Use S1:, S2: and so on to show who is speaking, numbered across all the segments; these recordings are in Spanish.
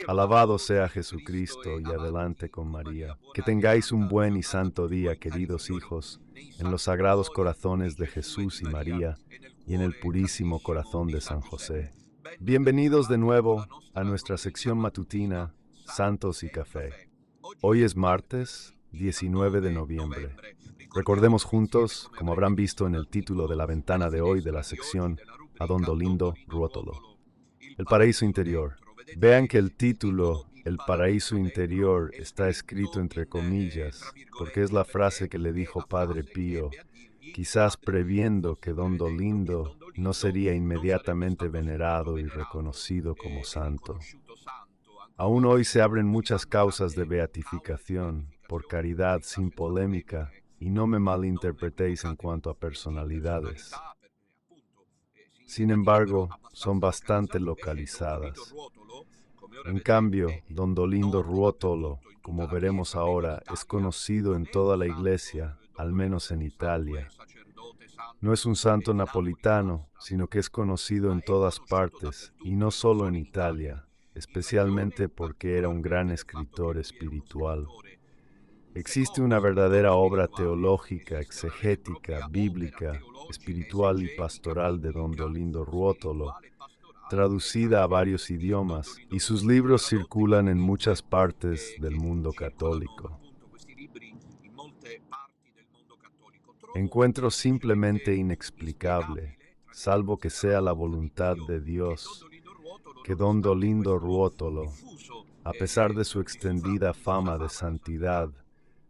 S1: Alabado sea Jesucristo y adelante con María. Que tengáis un buen y santo día, queridos hijos, en los sagrados corazones de Jesús y María y en el purísimo corazón de San José. Bienvenidos de nuevo a nuestra sección matutina, Santos y Café. Hoy es martes 19 de noviembre. Recordemos juntos, como habrán visto en el título de la ventana de hoy de la sección, a Don Dolindo Ruotolo. El paraíso interior. Vean que el título, El paraíso interior, está escrito entre comillas, porque es la frase que le dijo Padre Pío, quizás previendo que Don Dolindo no sería inmediatamente venerado y reconocido como santo. Aún hoy se abren muchas causas de beatificación, por caridad, sin polémica, y no me malinterpretéis en cuanto a personalidades. Sin embargo, son bastante localizadas. En cambio, Don Dolindo Ruotolo, como veremos ahora, es conocido en toda la Iglesia, al menos en Italia. No es un santo napolitano, sino que es conocido en todas partes, y no solo en Italia, especialmente porque era un gran escritor espiritual. Existe una verdadera obra teológica, exegética, bíblica, espiritual y pastoral de Don Dolindo Ruotolo, traducida a varios idiomas, y sus libros circulan en muchas partes del mundo católico. Encuentro simplemente inexplicable, salvo que sea la voluntad de Dios, que Don Dolindo Ruotolo, a pesar de su extendida fama de santidad,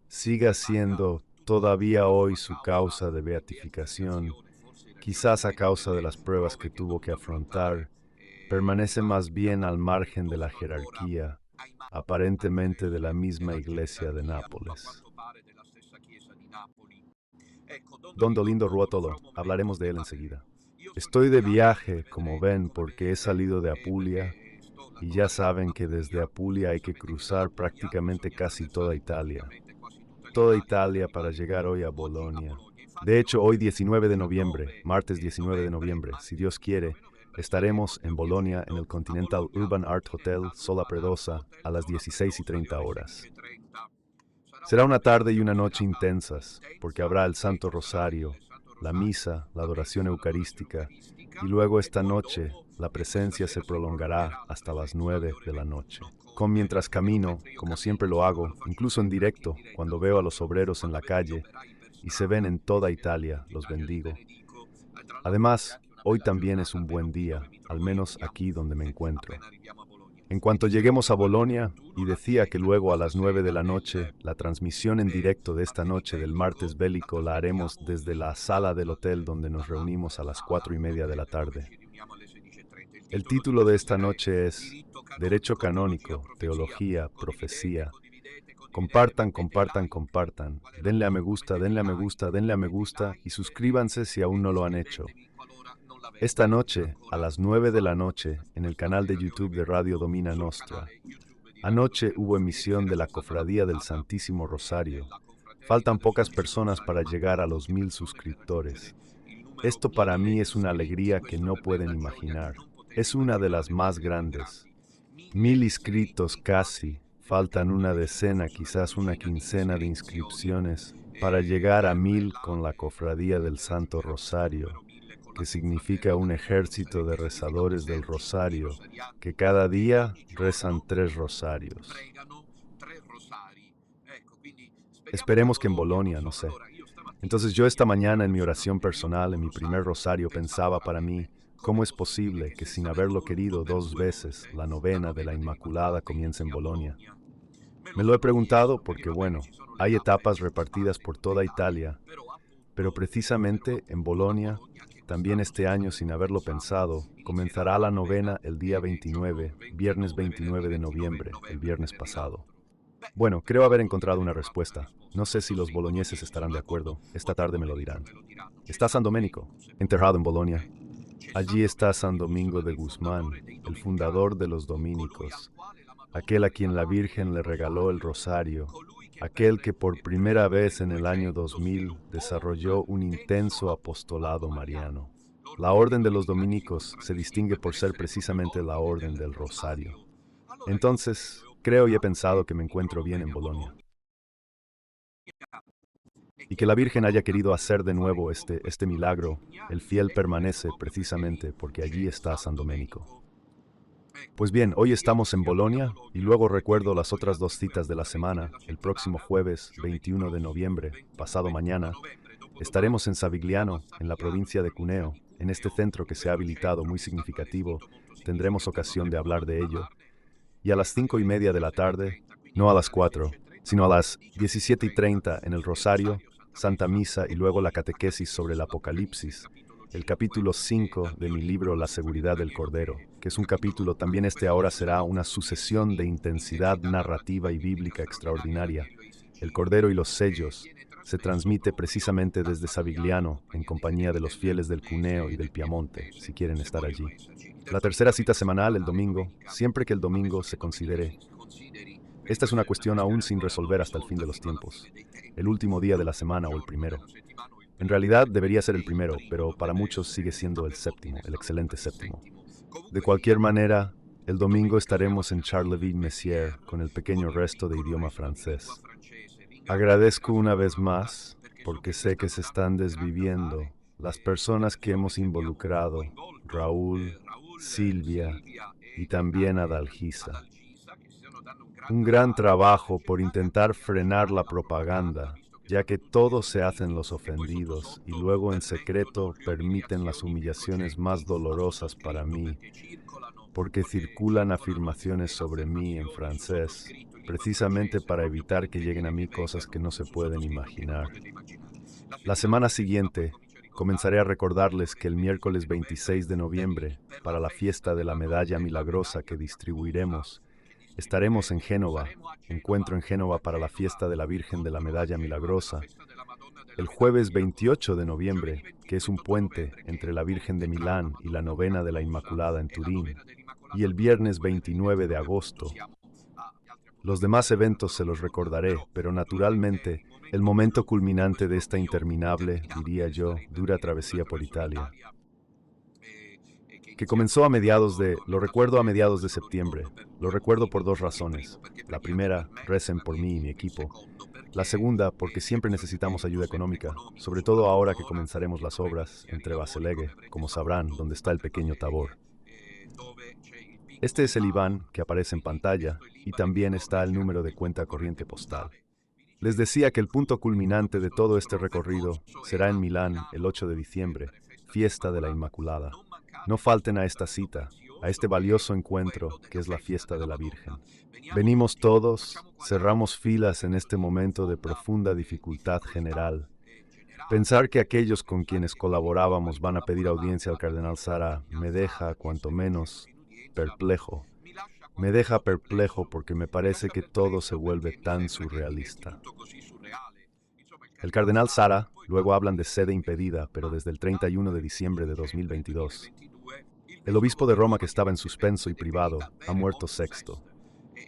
S1: siga siendo todavía hoy su causa de beatificación, quizás a causa de las pruebas que tuvo que afrontar. Permanece más bien al margen de la jerarquía, aparentemente de la misma Iglesia de Nápoles. Don Dolindo Ruotolo, hablaremos de él enseguida. Estoy de viaje, como ven, porque he salido de Apulia, y ya saben que desde Apulia hay que cruzar prácticamente casi toda Italia. Toda Italia para llegar hoy a Bolonia. De hecho, hoy 19 de noviembre, martes 19 de noviembre, si Dios quiere, estaremos en Bolonia en el Continental Urban Art Hotel Sola Predosa a las 16:30 horas. Será una tarde y una noche intensas, porque habrá el Santo Rosario, la misa, la adoración eucarística, y luego esta noche la presencia se prolongará hasta las 9 de la noche. Con mientras camino, como siempre lo hago, incluso en directo, cuando veo a los obreros en la calle, y se ven en toda Italia, los bendigo. Además, hoy también es un buen día, al menos aquí donde me encuentro. En cuanto lleguemos a Bolonia, y decía que luego a las 9 de la noche, la transmisión en directo de esta noche del martes bélico la haremos desde la sala del hotel donde nos reunimos a las 4:30 de la tarde. El título de esta noche es Derecho Canónico, Teología, Profecía. Compartan, compartan, compartan. Denle a me gusta, denle a me gusta, denle a me gusta y suscríbanse si aún no lo han hecho. Esta noche, a las 9 de la noche, en el canal de YouTube de Radio Domina Nostra. Anoche hubo emisión de la Cofradía del Santísimo Rosario. Faltan pocas personas para llegar a los 1000 suscriptores. Esto para mí es una alegría que no pueden imaginar. Es una de las más grandes. 1000 inscritos casi. Faltan una decena, quizás una quincena de inscripciones para llegar a 1000 con la Cofradía del Santo Rosario, que significa un ejército de rezadores del Rosario, que cada día rezan 3 rosarios. Esperemos que en Bolonia, no sé. Entonces yo esta mañana en mi oración personal, en mi primer rosario, pensaba para mí, ¿cómo es posible que sin haberlo querido 2 veces, la novena de la Inmaculada comience en Bolonia? Me lo he preguntado porque, bueno, hay etapas repartidas por toda Italia, pero precisamente en Bolonia, también este año sin haberlo pensado, comenzará la novena el día 29, viernes 29 de noviembre, el viernes pasado. Bueno, creo haber encontrado una respuesta. No sé si los boloñeses estarán de acuerdo. Esta tarde me lo dirán. Está San Domenico, enterrado en Bolonia. Allí está San Domingo de Guzmán, el fundador de los dominicos, aquel a quien la Virgen le regaló el rosario, aquel que por primera vez en el año 2000 desarrolló un intenso apostolado mariano. La orden de los dominicos se distingue por ser precisamente la orden del rosario. Entonces, creo y he pensado que me encuentro bien en Bolonia. Y que la Virgen haya querido hacer de nuevo este milagro, el fiel permanece precisamente porque allí está San Domenico. Pues bien, hoy estamos en Bolonia y luego recuerdo las otras dos citas de la semana. El próximo jueves, 21 de noviembre, pasado mañana, estaremos en Savigliano, en la provincia de Cuneo, en este centro que se ha habilitado muy significativo. Tendremos ocasión de hablar de ello. Y a las 5:30 de la tarde, no a las 4, sino a las 17:30 en el Rosario, Santa Misa y luego la catequesis sobre el Apocalipsis, el capítulo 5 de mi libro La seguridad del Cordero, que es un capítulo también ahora será una sucesión de intensidad narrativa y bíblica extraordinaria. El Cordero y los sellos se transmite precisamente desde Savigliano, en compañía de los fieles del Cuneo y del Piamonte, si quieren estar allí. La tercera cita semanal, el domingo, siempre que el domingo se considere. Esta es una cuestión aún sin resolver hasta el fin de los tiempos, el último día de la semana o el primero. En realidad debería ser el primero, pero para muchos sigue siendo el séptimo, el excelente séptimo. De cualquier manera, el domingo estaremos en Charleville-Mézières con el pequeño resto de idioma francés. Agradezco una vez más, porque sé que se están desviviendo las personas que hemos involucrado, Raúl, Silvia y también Adalgisa. Un gran trabajo por intentar frenar la propaganda, ya que todos se hacen los ofendidos y luego en secreto permiten las humillaciones más dolorosas para mí, porque circulan afirmaciones sobre mí en francés, precisamente para evitar que lleguen a mí cosas que no se pueden imaginar. La semana siguiente, comenzaré a recordarles que el miércoles 26 de noviembre, para la fiesta de la medalla milagrosa que distribuiremos, estaremos en Génova, encuentro en Génova para la fiesta de la Virgen de la Medalla Milagrosa. El jueves 28 de noviembre, que es un puente entre la Virgen de Milán y la Novena de la Inmaculada en Turín. Y el viernes 29 de agosto. Los demás eventos se los recordaré, pero naturalmente, el momento culminante de esta interminable, diría yo, dura travesía por Italia, que comenzó lo recuerdo a mediados de septiembre. Lo recuerdo por dos razones. La primera, recen por mí y mi equipo. La segunda, porque siempre necesitamos ayuda económica, sobre todo ahora que comenzaremos las obras entre Baselege, como sabrán, donde está el pequeño Tabor. Este es el IBAN que aparece en pantalla y también está el número de cuenta corriente postal. Les decía que el punto culminante de todo este recorrido será en Milán el 8 de diciembre, fiesta de la Inmaculada. No falten a esta cita, a este valioso encuentro que es la fiesta de la Virgen. Venimos todos, cerramos filas en este momento de profunda dificultad general. Pensar que aquellos con quienes colaborábamos van a pedir audiencia al cardenal Sara me deja, cuanto menos, perplejo. Me deja perplejo porque me parece que todo se vuelve tan surrealista. El cardenal Sara, luego hablan de sede impedida, pero desde el 31 de diciembre de 2022. El obispo de Roma, que estaba en suspenso y privado, ha muerto sexto,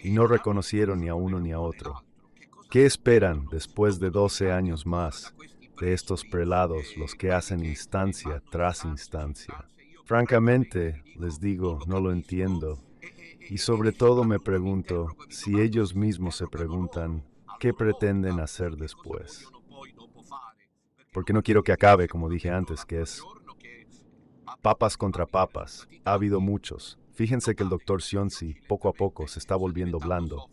S1: y no reconocieron ni a uno ni a otro. ¿Qué esperan después de 12 años más de estos prelados, los que hacen instancia tras instancia? Francamente, les digo, no lo entiendo. Y sobre todo me pregunto si ellos mismos se preguntan qué pretenden hacer después. Porque no quiero que acabe, como dije antes, que es papas contra papas. Ha habido muchos. Fíjense que el doctor Sionsi poco a poco se está volviendo blando.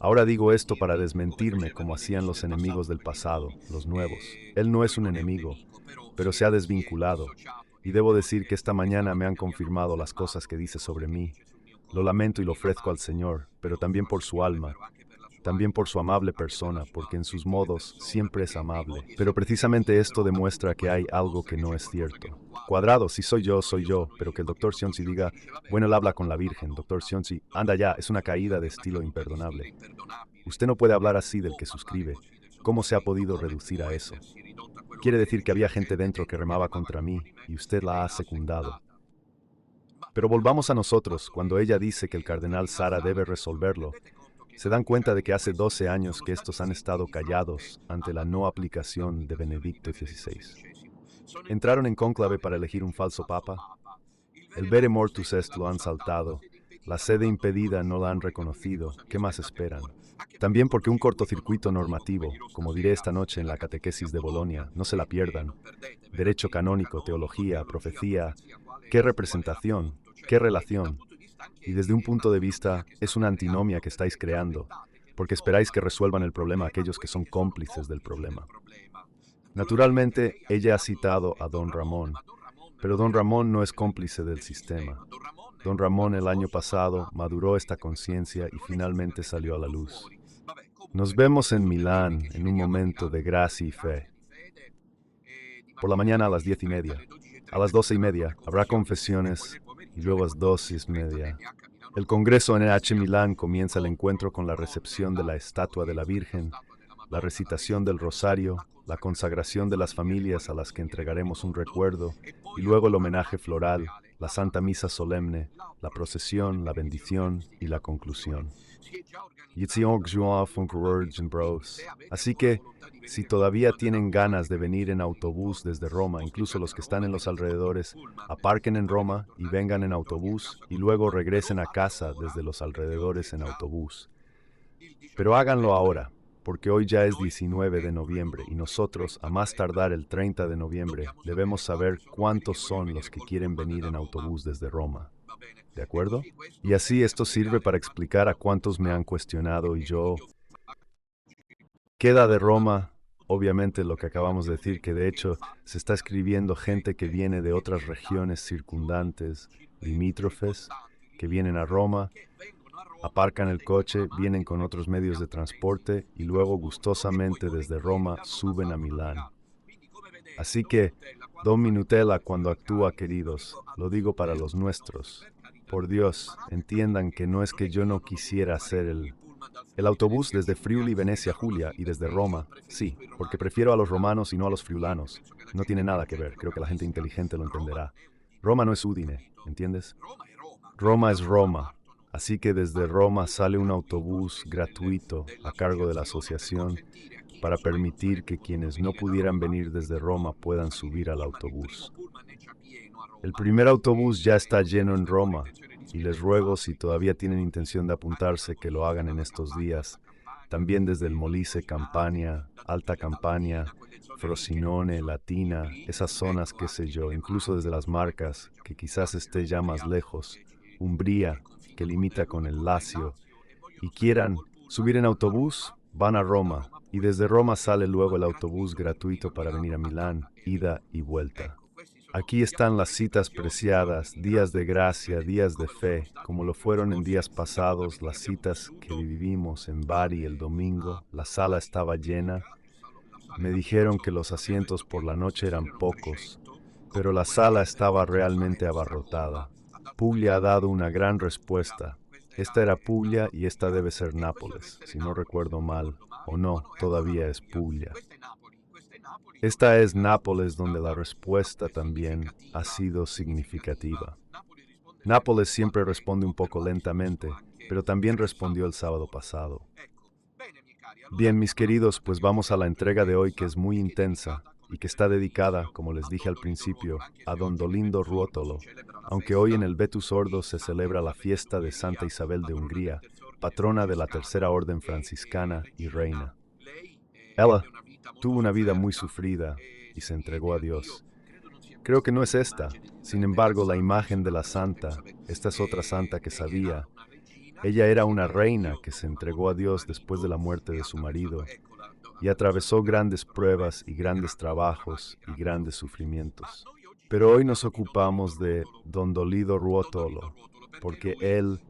S1: Ahora digo esto para desmentirme como hacían los enemigos del pasado, los nuevos. Él no es un enemigo, pero se ha desvinculado. Y debo decir que esta mañana me han confirmado las cosas que dice sobre mí. Lo lamento y lo ofrezco al Señor, pero también por su alma, también por su amable persona, porque en sus modos siempre es amable. Pero precisamente esto demuestra que hay algo que no es cierto. Cuadrado, si soy yo, pero que el doctor Sionsi diga, bueno, él habla con la Virgen, doctor Sionsi, anda ya, es una caída de estilo imperdonable. Usted no puede hablar así del que suscribe. ¿Cómo se ha podido reducir a eso? Quiere decir que había gente dentro que remaba contra mí, y usted la ha secundado. Pero volvamos a nosotros, cuando ella dice que el cardenal Sara debe resolverlo. Se dan cuenta de que hace 12 años que estos han estado callados ante la no aplicación de Benedicto XVI. Entraron en cónclave para elegir un falso papa. El Vere Mortus Est lo han saltado, La sede impedida no la han reconocido. ¿Qué más esperan? También porque un cortocircuito normativo, como diré esta noche en la catequesis de Bolonia, no se la pierdan. Derecho canónico, teología, profecía, qué representación, qué relación. Y desde un punto de vista, es una antinomia que estáis creando, porque esperáis que resuelvan el problema aquellos que son cómplices del problema. Naturalmente, ella ha citado a don Ramón, pero don Ramón no es cómplice del sistema. Don Ramón el año pasado maduró esta conciencia y finalmente salió a la luz. Nos vemos en Milán en un momento de gracia y fe. Por la mañana a las 10:30. A las 12:30 habrá confesiones y luego a las 2:30. El Congreso NH Milán comienza el encuentro con la recepción de la estatua de la Virgen, la recitación del rosario, la consagración de las familias a las que entregaremos un recuerdo, y luego el homenaje floral, la Santa Misa solemne, la procesión, la bendición y la conclusión. Así que, si todavía tienen ganas de venir en autobús desde Roma, incluso los que están en los alrededores, aparquen en Roma y vengan en autobús y luego regresen a casa desde los alrededores en autobús. Pero háganlo ahora, porque hoy ya es 19 de noviembre y nosotros, a más tardar el 30 de noviembre, debemos saber cuántos son los que quieren venir en autobús desde Roma. ¿De acuerdo? Y así esto sirve para explicar a cuántos me han cuestionado y yo... Queda de Roma, obviamente lo que acabamos de decir, que de hecho se está escribiendo gente que viene de otras regiones circundantes, limítrofes, que vienen a Roma, aparcan el coche, vienen con otros medios de transporte y luego gustosamente desde Roma suben a Milán. Así que, Don Minutella cuando actúa, queridos, lo digo para los nuestros. Por Dios, entiendan que no es que yo no quisiera hacer el autobús desde Friuli, Venecia, Julia y desde Roma, sí, porque prefiero a los romanos y no a los friulanos. No tiene nada que ver, creo que la gente inteligente lo entenderá. Roma no es Udine, ¿entiendes? Roma es Roma. Así que desde Roma sale un autobús gratuito a cargo de la asociación para permitir que quienes no pudieran venir desde Roma puedan subir al autobús. El primer autobús ya está lleno en Roma y les ruego, si todavía tienen intención de apuntarse, que lo hagan en estos días. También desde el Molise, Campania, Alta Campania, Frosinone, Latina, esas zonas, qué sé yo, incluso desde las Marcas, que quizás esté ya más lejos, Umbría, que limita con el Lacio, y quieran subir en autobús, van a Roma, y desde Roma sale luego el autobús gratuito para venir a Milán, ida y vuelta. Aquí están las citas preciadas, días de gracia, días de fe, como lo fueron en días pasados, las citas que vivimos en Bari el domingo. La sala estaba llena. Me dijeron que los asientos por la noche eran pocos, pero la sala estaba realmente abarrotada. Puglia ha dado una gran respuesta. Esta era Puglia y esta debe ser Nápoles, si no recuerdo mal, o no, todavía es Puglia. Esta es Nápoles, donde la respuesta también ha sido significativa. Nápoles siempre responde un poco lentamente, pero también respondió el sábado pasado. Bien, mis queridos, pues vamos a la entrega de hoy, que es muy intensa y que está dedicada, como les dije al principio, a don Dolindo Ruotolo, aunque hoy en el Vetus Ordo se celebra la fiesta de Santa Isabel de Hungría, patrona de la Tercera Orden Franciscana y reina. Ella tuvo una vida muy sufrida y se entregó a Dios. Creo que no es esta. Sin embargo, la imagen de la santa, esta es otra santa que sabía. Ella era una reina que se entregó a Dios después de la muerte de su marido y atravesó grandes pruebas y grandes trabajos y grandes sufrimientos. Pero hoy nos ocupamos de don Dolido Ruotolo, porque él,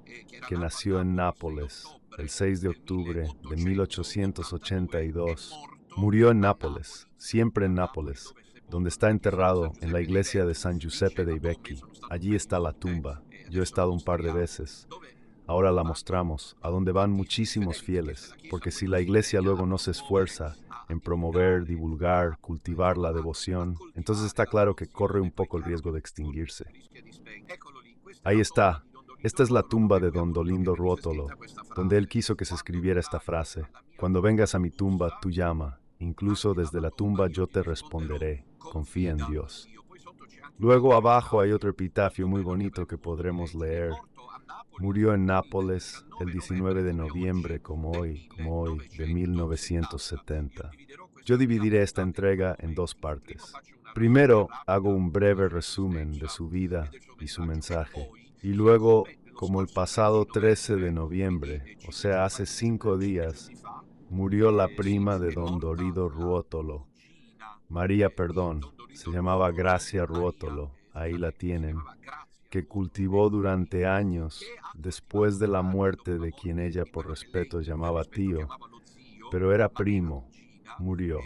S1: que nació en Nápoles el 6 de octubre de 1882, murió en Nápoles, siempre en Nápoles, donde está enterrado en la iglesia de San Giuseppe dei Vecchi. Allí está la tumba. Yo he estado un par de veces. Ahora la mostramos, a donde van muchísimos fieles, porque si la iglesia luego no se esfuerza en promover, divulgar, cultivar la devoción, entonces está claro que corre un poco el riesgo de extinguirse. Ahí está. Esta es la tumba de don Dolindo Ruotolo, donde él quiso que se escribiera esta frase: cuando vengas a mi tumba, tú llama, incluso desde la tumba yo te responderé, confía en Dios. Luego abajo hay otro epitafio muy bonito que podremos leer. Murió en Nápoles el 19 de noviembre, como hoy, de 1970. Yo dividiré esta entrega en dos partes. Primero, hago un breve resumen de su vida y su mensaje. Y luego, como el pasado 13 de noviembre, o sea, hace 5 días, murió la prima de don Dolindo Ruotolo. María, perdón, se llamaba Gracia Ruotolo, ahí la tienen, que cultivó durante años después de la muerte de quien ella por respeto llamaba tío, pero era primo, murió.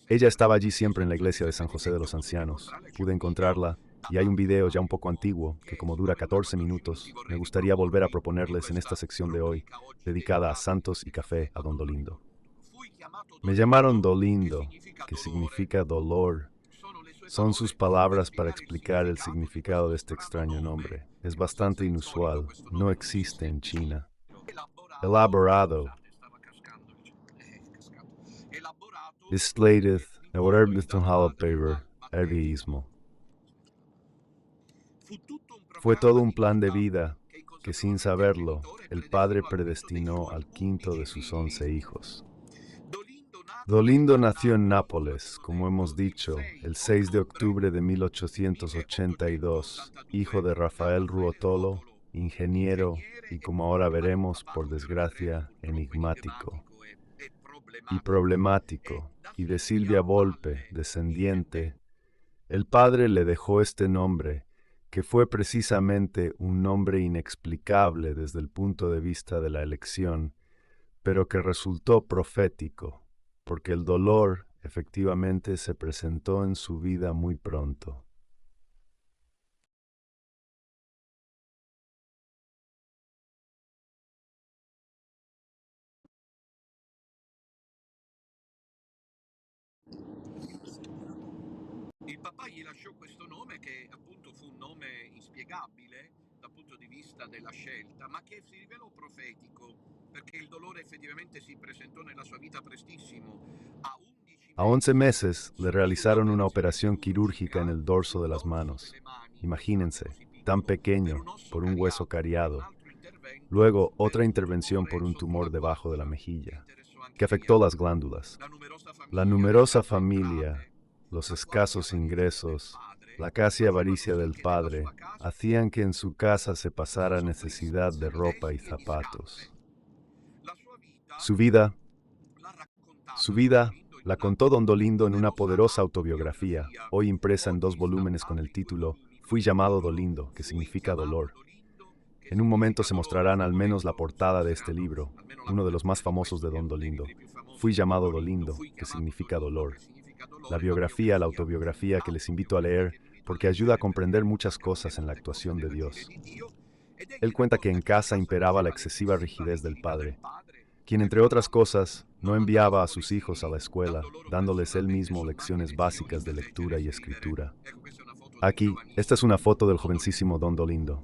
S1: Ella estaba allí siempre en la iglesia de San José de los Ancianos. Pude encontrarla y hay un video ya un poco antiguo que, como dura 14 minutos, me gustaría volver a proponerles en esta sección de hoy, dedicada a Santos y Café a don Dolindo. Me llamaron Dolindo, que significa dolor. Son sus palabras para explicar el significado de este extraño nombre. Es bastante inusual, no existe en China. Elaborado. Slated, ervismo. Fue todo un plan de vida que, sin saberlo, el padre predestinó al quinto de sus 11 hijos. Dolindo nació en Nápoles, como hemos dicho, el 6 de octubre de 1882, hijo de Rafael Ruotolo, ingeniero y, como ahora veremos, por desgracia, enigmático y problemático, y de Silvia Volpe, descendiente. El padre le dejó este nombre, que fue precisamente un nombre inexplicable desde el punto de vista de la elección, pero que resultó profético, porque el dolor efectivamente se presentó en su vida muy pronto.
S2: Il papà gli lasciò questo nome che appunto fu un nome inspiegabile dal punto di vista della scelta, ma che si rivelò profetico, perché il dolore effettivamente si presentò nella sua vita prestissimo.
S1: A 11 meses le realizaron una operación quirúrgica en el dorso de las manos. Imagínense, tan pequeño, por un hueso cariado. Luego, otra intervención por un tumor debajo de la mejilla, que afectó las glándulas. La numerosa familia, los escasos ingresos, la casi avaricia del padre, hacían que en su casa se pasara necesidad de ropa y zapatos. Su vida la contó don Dolindo en una poderosa autobiografía, hoy impresa en 2 volúmenes con el título Fui llamado Dolindo, que significa dolor. En un momento se mostrarán al menos la portada de este libro, uno de los más famosos de don Dolindo. Fui llamado Dolindo, que significa dolor. La autobiografía que les invito a leer porque ayuda a comprender muchas cosas en la actuación de Dios. Él cuenta que en casa imperaba la excesiva rigidez del padre, quien, entre otras cosas, no enviaba a sus hijos a la escuela, dándoles él mismo lecciones básicas de lectura y escritura. Aquí, esta es una foto del jovencísimo don Dolindo.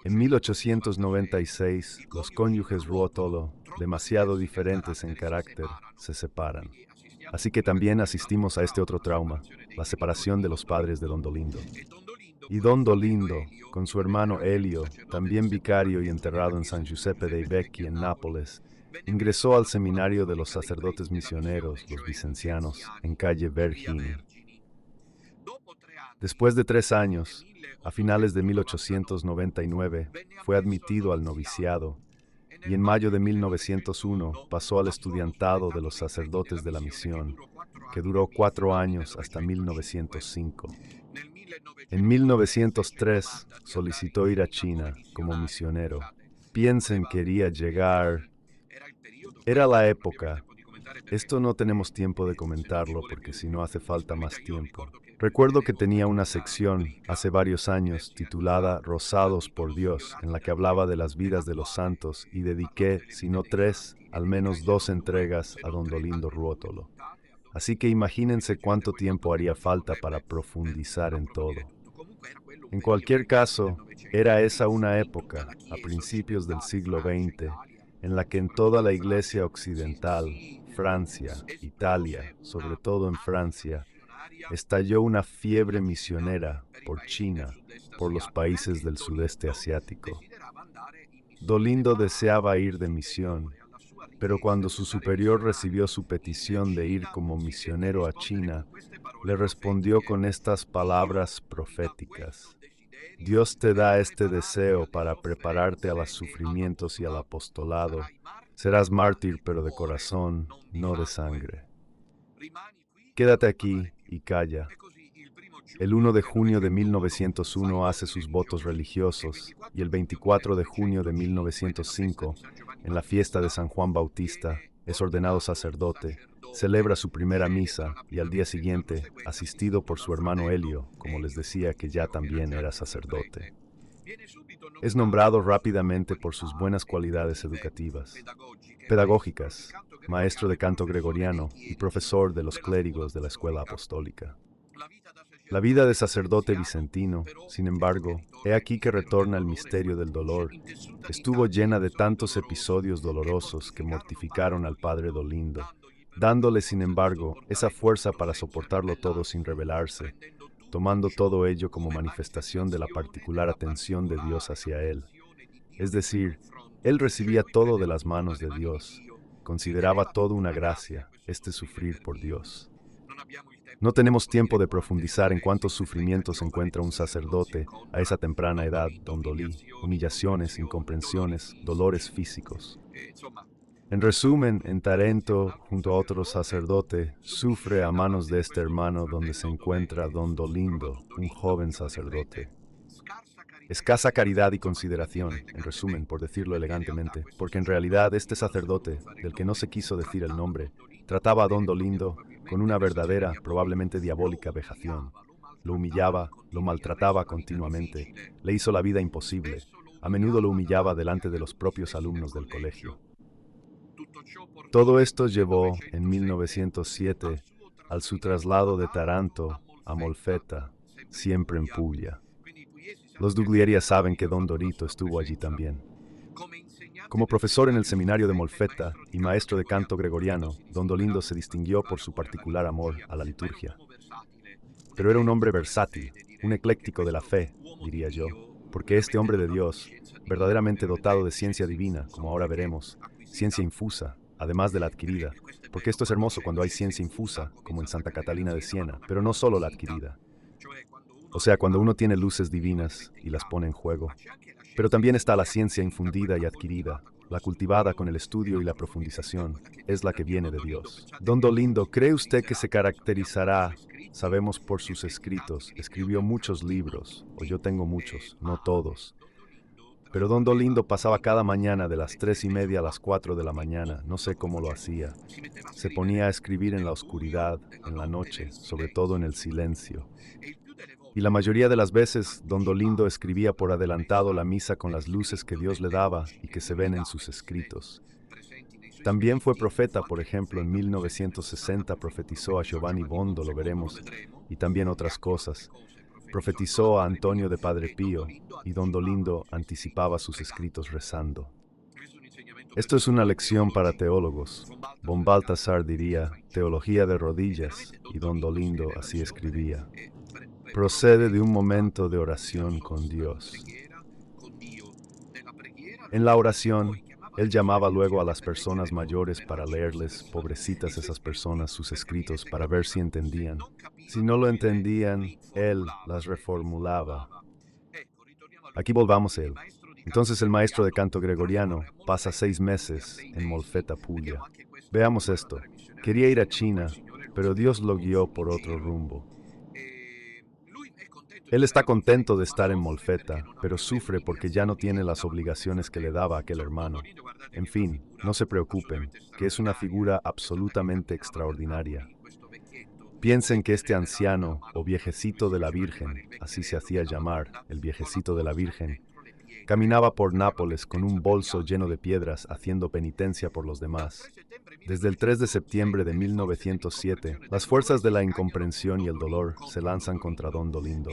S1: En 1896, los cónyuges Ruotolo, demasiado diferentes en carácter, se separan. Así que también asistimos a este otro trauma, la separación de los padres de don Dolindo. Y don Dolindo, con su hermano Elio, también vicario y enterrado en San Giuseppe dei Vecchi en Nápoles, ingresó al seminario de los sacerdotes misioneros, los vicencianos, en calle Vergini. Después de 3 años, a finales de 1899, fue admitido al noviciado y en mayo de 1901 pasó al estudiantado de los sacerdotes de la misión, que duró 4 años hasta 1905. En 1903 solicitó ir a China como misionero. Piensen, quería llegar. Era la época. Esto no tenemos tiempo de comentarlo porque si no hace falta más tiempo. Recuerdo que tenía una sección hace varios años titulada Rosados por Dios, en la que hablaba de las vidas de los santos y dediqué, si no 3, al menos 2 entregas a don Dolindo Ruotolo. Así que imagínense cuánto tiempo haría falta para profundizar en todo. En cualquier caso, era esa una época, a principios del siglo XX, en la que en toda la Iglesia occidental, Francia, Italia, sobre todo en Francia, estalló una fiebre misionera por China, por los países del sudeste asiático. Dolindo deseaba ir de misión, pero cuando su superior recibió su petición de ir como misionero a China, le respondió con estas palabras proféticas: Dios te da este deseo para prepararte a los sufrimientos y al apostolado. Serás mártir, pero de corazón, no de sangre. Quédate aquí y calla. El 1 de junio de 1901 hace sus votos religiosos y el 24 de junio de 1905, en la fiesta de San Juan Bautista, es ordenado sacerdote, celebra su primera misa y al día siguiente, asistido por su hermano Helio, como les decía que ya también era sacerdote. Es nombrado rápidamente por sus buenas cualidades pedagógicas, maestro de canto gregoriano y profesor de los clérigos de la escuela apostólica. La vida de sacerdote vicentino, sin embargo, he aquí que retorna al misterio del dolor. Estuvo llena de tantos episodios dolorosos que mortificaron al padre Dolindo, dándole, sin embargo, esa fuerza para soportarlo todo sin rebelarse, tomando todo ello como manifestación de la particular atención de Dios hacia él. Es decir, él recibía todo de las manos de Dios, consideraba todo una gracia, este sufrir por Dios. No tenemos tiempo de profundizar en cuántos sufrimientos encuentra un sacerdote a esa temprana edad, don Dolí, humillaciones, incomprensiones, dolores físicos. En resumen, en Tarento, junto a otro sacerdote, sufre a manos de este hermano donde se encuentra don Dolindo, un joven sacerdote. Escasa caridad y consideración, en resumen, por decirlo elegantemente, porque en realidad este sacerdote, del que no se quiso decir el nombre, trataba a don Dolindo con una verdadera, probablemente diabólica vejación. Lo humillaba, lo maltrataba continuamente, le hizo la vida imposible, a menudo lo humillaba delante de los propios alumnos del colegio. Todo esto llevó, en 1907, al su traslado de Taranto a Molfetta, siempre en Puglia. Los Duglieri saben que don Dorito estuvo allí también. Como profesor en el seminario de Molfetta y maestro de canto gregoriano, don Dolindo se distinguió por su particular amor a la liturgia. Pero era un hombre versátil, un ecléctico de la fe, diría yo, porque este hombre de Dios, verdaderamente dotado de ciencia divina, como ahora veremos, ciencia infusa, además de la adquirida, porque esto es hermoso cuando hay ciencia infusa, como en Santa Catalina de Siena, pero no solo la adquirida. O sea, cuando uno tiene luces divinas y las pone en juego. Pero también está la ciencia infundida y adquirida, la cultivada con el estudio y la profundización, es la que viene de Dios. Don Dolindo, ¿cree usted que se caracterizará? Sabemos por sus escritos, escribió muchos libros, o yo tengo muchos, no todos. Pero don Dolindo pasaba cada mañana de las 3:30 a las 4 de la mañana, no sé cómo lo hacía. Se ponía a escribir en la oscuridad, en la noche, sobre todo en el silencio. Y la mayoría de las veces, don Dolindo escribía por adelantado la misa con las luces que Dios le daba y que se ven en sus escritos. También fue profeta, por ejemplo, en 1960 profetizó a Giovanni Bondo, lo veremos, y también otras cosas. Profetizó a Antonio de Padre Pío, y don Dolindo anticipaba sus escritos rezando. Esto es una lección para teólogos. Von Balthasar diría, teología de rodillas, y don Dolindo así escribía. Procede de un momento de oración con Dios. En la oración, él llamaba luego a las personas mayores para leerles, pobrecitas esas personas, sus escritos para ver si entendían. Si no lo entendían, él las reformulaba. Aquí volvamos a él. Entonces el maestro de canto gregoriano pasa 6 meses en Molfetta, Puglia. Veamos esto. Quería ir a China, pero Dios lo guió por otro rumbo. Él está contento de estar en Molfetta, pero sufre porque ya no tiene las obligaciones que le daba aquel hermano. En fin, no se preocupen, que es una figura absolutamente extraordinaria. Piensen que este anciano, o viejecito de la Virgen, así se hacía llamar, el viejecito de la Virgen, caminaba por Nápoles con un bolso lleno de piedras haciendo penitencia por los demás. Desde el 3 de septiembre de 1907, las fuerzas de la incomprensión y el dolor se lanzan contra don Dolindo.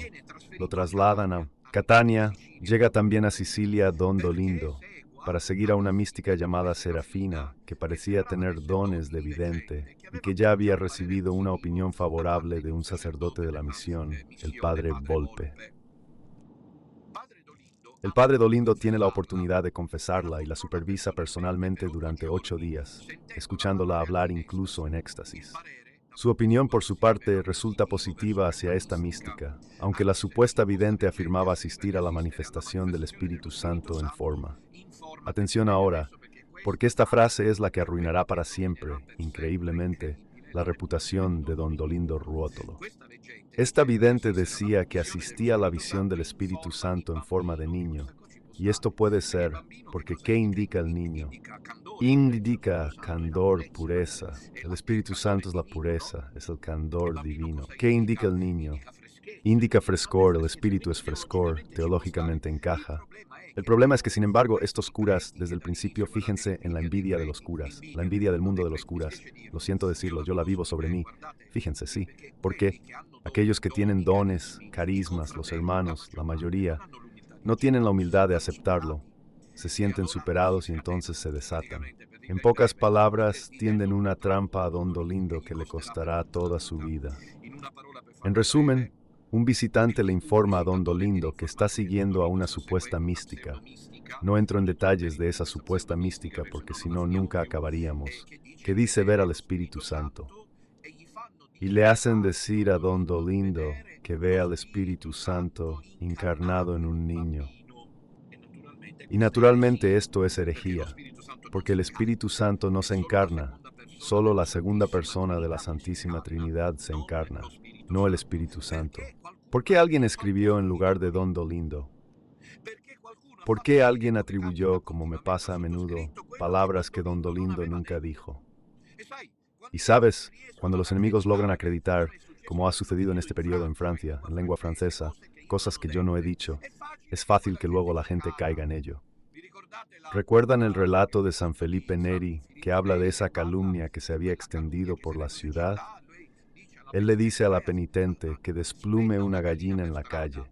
S1: Lo trasladan a Catania, llega también a Sicilia don Dolindo. para seguir a una mística llamada Serafina, que parecía tener dones de vidente y que ya había recibido una opinión favorable de un sacerdote de la misión, el padre Volpe. El padre Dolindo tiene la oportunidad de confesarla y la supervisa personalmente durante 8 días, escuchándola hablar incluso en éxtasis. Su opinión, por su parte, resulta positiva hacia esta mística, aunque la supuesta vidente afirmaba asistir a la manifestación del Espíritu Santo en forma. Atención ahora, porque esta frase es la que arruinará para siempre, increíblemente, la reputación de don Dolindo Ruotolo. Esta vidente decía que asistía a la visión del Espíritu Santo en forma de niño, y esto puede ser porque ¿qué indica el niño? Indica candor, pureza. El Espíritu Santo es la pureza, es el candor divino. ¿Qué indica el niño? Indica frescor, el espíritu es frescor, teológicamente encaja. El problema es que, sin embargo, estos curas, desde el principio, fíjense en la envidia de los curas, la envidia del mundo de los curas. Lo siento decirlo, yo la vivo sobre mí. Fíjense, sí, porque aquellos que tienen dones, carismas, los hermanos, la mayoría, no tienen la humildad de aceptarlo. Se sienten superados y entonces se desatan. En pocas palabras, tienden una trampa a don Dolindo que le costará toda su vida. En resumen, un visitante le informa a don Dolindo que está siguiendo a una supuesta mística. No entro en detalles de esa supuesta mística porque si no nunca acabaríamos, que dice ver al Espíritu Santo. Y le hacen decir a don Dolindo que ve al Espíritu Santo encarnado en un niño. Y naturalmente esto es herejía, porque el Espíritu Santo no se encarna, solo la segunda persona de la Santísima Trinidad se encarna, no el Espíritu Santo. ¿Por qué alguien escribió en lugar de don Dolindo? ¿Por qué alguien atribuyó, como me pasa a menudo, palabras que don Dolindo nunca dijo? Y sabes, cuando los enemigos logran acreditar, como ha sucedido en este periodo en Francia, en lengua francesa, cosas que yo no he dicho, es fácil que luego la gente caiga en ello. ¿Recuerdan el relato de San Felipe Neri que habla de esa calumnia que se había extendido por la ciudad? Él le dice a la penitente que desplume una gallina en la calle.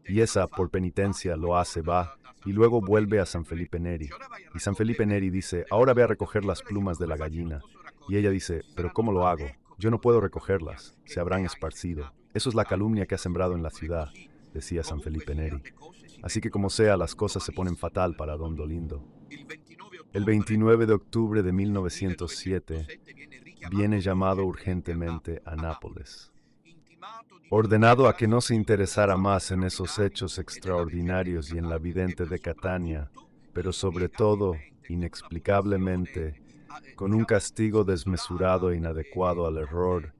S1: Y esa, por penitencia, lo hace, va, y luego vuelve a San Felipe Neri. Y San Felipe Neri dice, ahora ve a recoger las plumas de la gallina. Y ella dice, pero ¿cómo lo hago? Yo no puedo recogerlas, se habrán esparcido. Eso es la calumnia que ha sembrado en la ciudad, decía San Felipe Neri. Así que como sea, las cosas se ponen fatal para don Dolindo. El 29 de octubre de 1907, viene llamado urgentemente a Nápoles, ordenado a que no se interesara más en esos hechos extraordinarios y en la vidente de Catania, pero sobre todo, inexplicablemente, con un castigo desmesurado e inadecuado al error,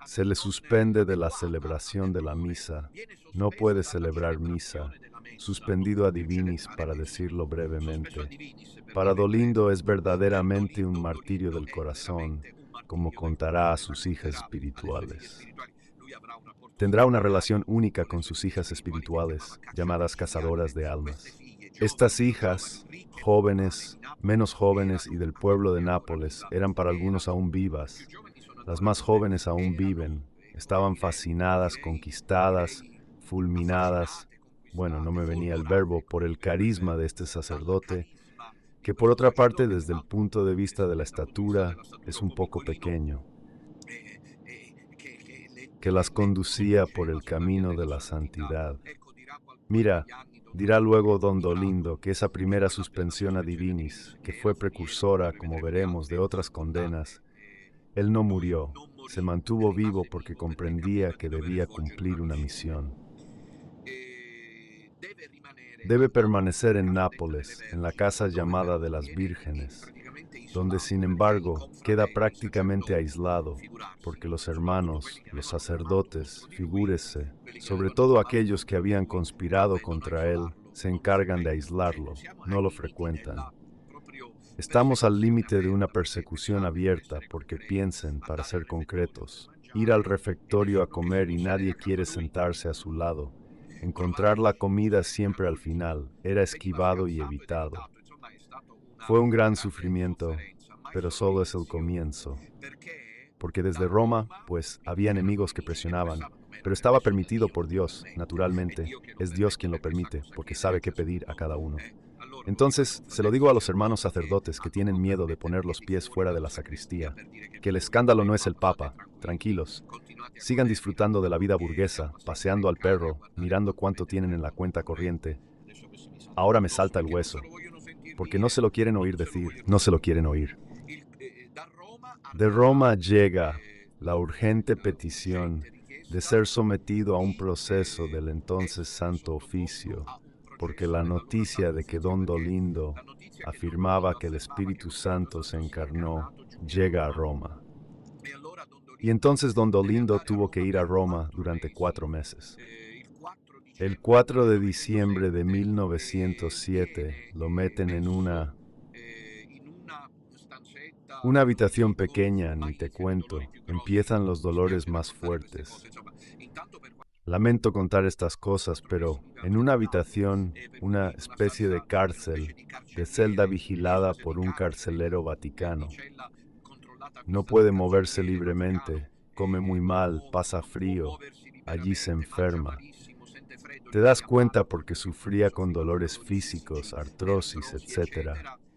S1: se le suspende de la celebración de la misa, no puede celebrar misa, suspendido a divinis para decirlo brevemente. Para Dolindo es verdaderamente un martirio del corazón, como contará a sus hijas espirituales. Tendrá una relación única con sus hijas espirituales, llamadas cazadoras de almas. Estas hijas, jóvenes, menos jóvenes y del pueblo de Nápoles, eran para algunos aún vivas. Las más jóvenes aún viven, estaban fascinadas, conquistadas, fulminadas, bueno, no me venía el verbo, por el carisma de este sacerdote, que por otra parte, desde el punto de vista de la estatura, es un poco pequeño, que las conducía por el camino de la santidad. Mira, dirá luego don Dolindo que esa primera suspensión a divinis, que fue precursora, como veremos, de otras condenas, él no murió, se mantuvo vivo porque comprendía que debía cumplir una misión. Debe permanecer en Nápoles, en la casa llamada de las Vírgenes, donde sin embargo queda prácticamente aislado, porque los hermanos, los sacerdotes, figúrese, sobre todo aquellos que habían conspirado contra él, se encargan de aislarlo, no lo frecuentan. Estamos al límite de una persecución abierta porque piensen, para ser concretos, ir al refectorio a comer y nadie quiere sentarse a su lado. Encontrar la comida siempre al final era esquivado y evitado. Fue un gran sufrimiento, pero solo es el comienzo. Porque desde Roma, pues, había enemigos que presionaban, pero estaba permitido por Dios, naturalmente. Es Dios quien lo permite, porque sabe qué pedir a cada uno. Entonces, se lo digo a los hermanos sacerdotes que tienen miedo de poner los pies fuera de la sacristía, que el escándalo no es el Papa, tranquilos. Sigan disfrutando de la vida burguesa, paseando al perro, mirando cuánto tienen en la cuenta corriente. Ahora me salta el hueso, porque no se lo quieren oír decir, no se lo quieren oír. De Roma llega la urgente petición de ser sometido a un proceso del entonces Santo Oficio, porque la noticia de que Don Dolindo afirmaba que el Espíritu Santo se encarnó llega a Roma. Y entonces Don Dolindo tuvo que ir a Roma durante 4 meses. El 4 de diciembre de 1907 lo meten en una habitación pequeña, ni te cuento. Empiezan los dolores más fuertes. Lamento contar estas cosas, pero en una habitación, una especie de cárcel, de celda vigilada por un carcelero vaticano. No puede moverse libremente, come muy mal, pasa frío, allí se enferma. Te das cuenta porque sufría con dolores físicos, artrosis, etc.,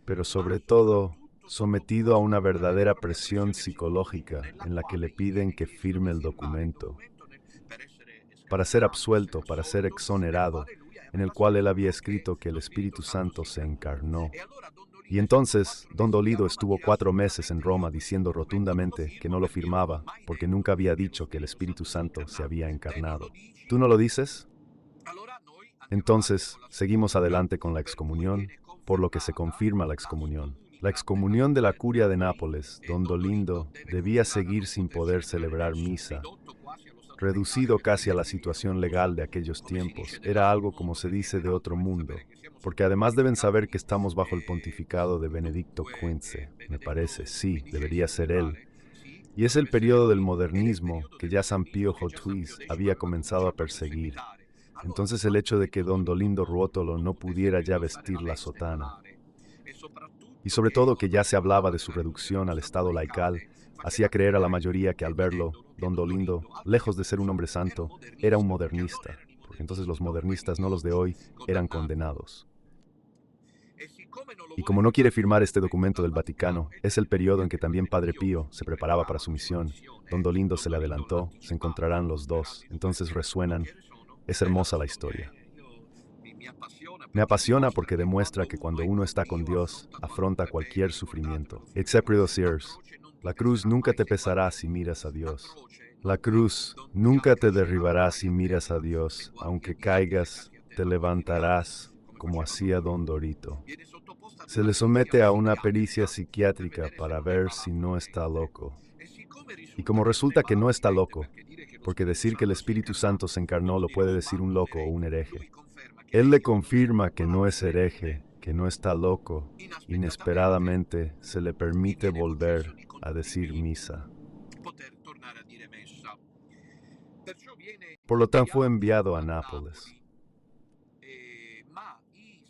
S1: pero sobre todo sometido a una verdadera presión psicológica en la que le piden que firme el documento para ser absuelto, para ser exonerado, en el cual él había escrito que el Espíritu Santo se encarnó. Y entonces, Don Dolindo estuvo 4 meses en Roma diciendo rotundamente que no lo firmaba, porque nunca había dicho que el Espíritu Santo se había encarnado. ¿Tú no lo dices? Entonces, seguimos adelante con la excomunión, por lo que se confirma la excomunión. La excomunión de la curia de Nápoles, Don Dolindo debía seguir sin poder celebrar misa. Reducido casi a la situación legal de aquellos tiempos, era algo como se dice de otro mundo, porque además deben saber que estamos bajo el pontificado de Benedicto XV, me parece, sí, debería ser él. Y es el periodo del modernismo que ya San Pío X había comenzado a perseguir. Entonces el hecho de que Don Dolindo Ruotolo no pudiera ya vestir la sotana, y sobre todo que ya se hablaba de su reducción al estado laical, hacía creer a la mayoría que al verlo, Don Dolindo, lejos de ser un hombre santo, era un modernista, porque entonces los modernistas, no los de hoy, eran condenados. Y como no quiere firmar este documento del Vaticano, es el periodo en que también Padre Pío se preparaba para su misión. Don Dolindo se le adelantó, se encontrarán los dos, entonces resuenan. Es hermosa la historia. Me apasiona porque demuestra que cuando uno está con Dios, afronta cualquier sufrimiento. Etcéprido Sears, la cruz nunca te pesará si miras a Dios. La cruz nunca te derribará si miras a Dios. Aunque caigas, te levantarás, como hacía Don Dorito. Se le somete a una pericia psiquiátrica para ver si no está loco. Y como resulta que no está loco, porque decir que el Espíritu Santo se encarnó lo puede decir un loco o un hereje, él le confirma que no es hereje, que no está loco. Inesperadamente se le permite volver a decir misa. Por lo tanto fue enviado a Nápoles.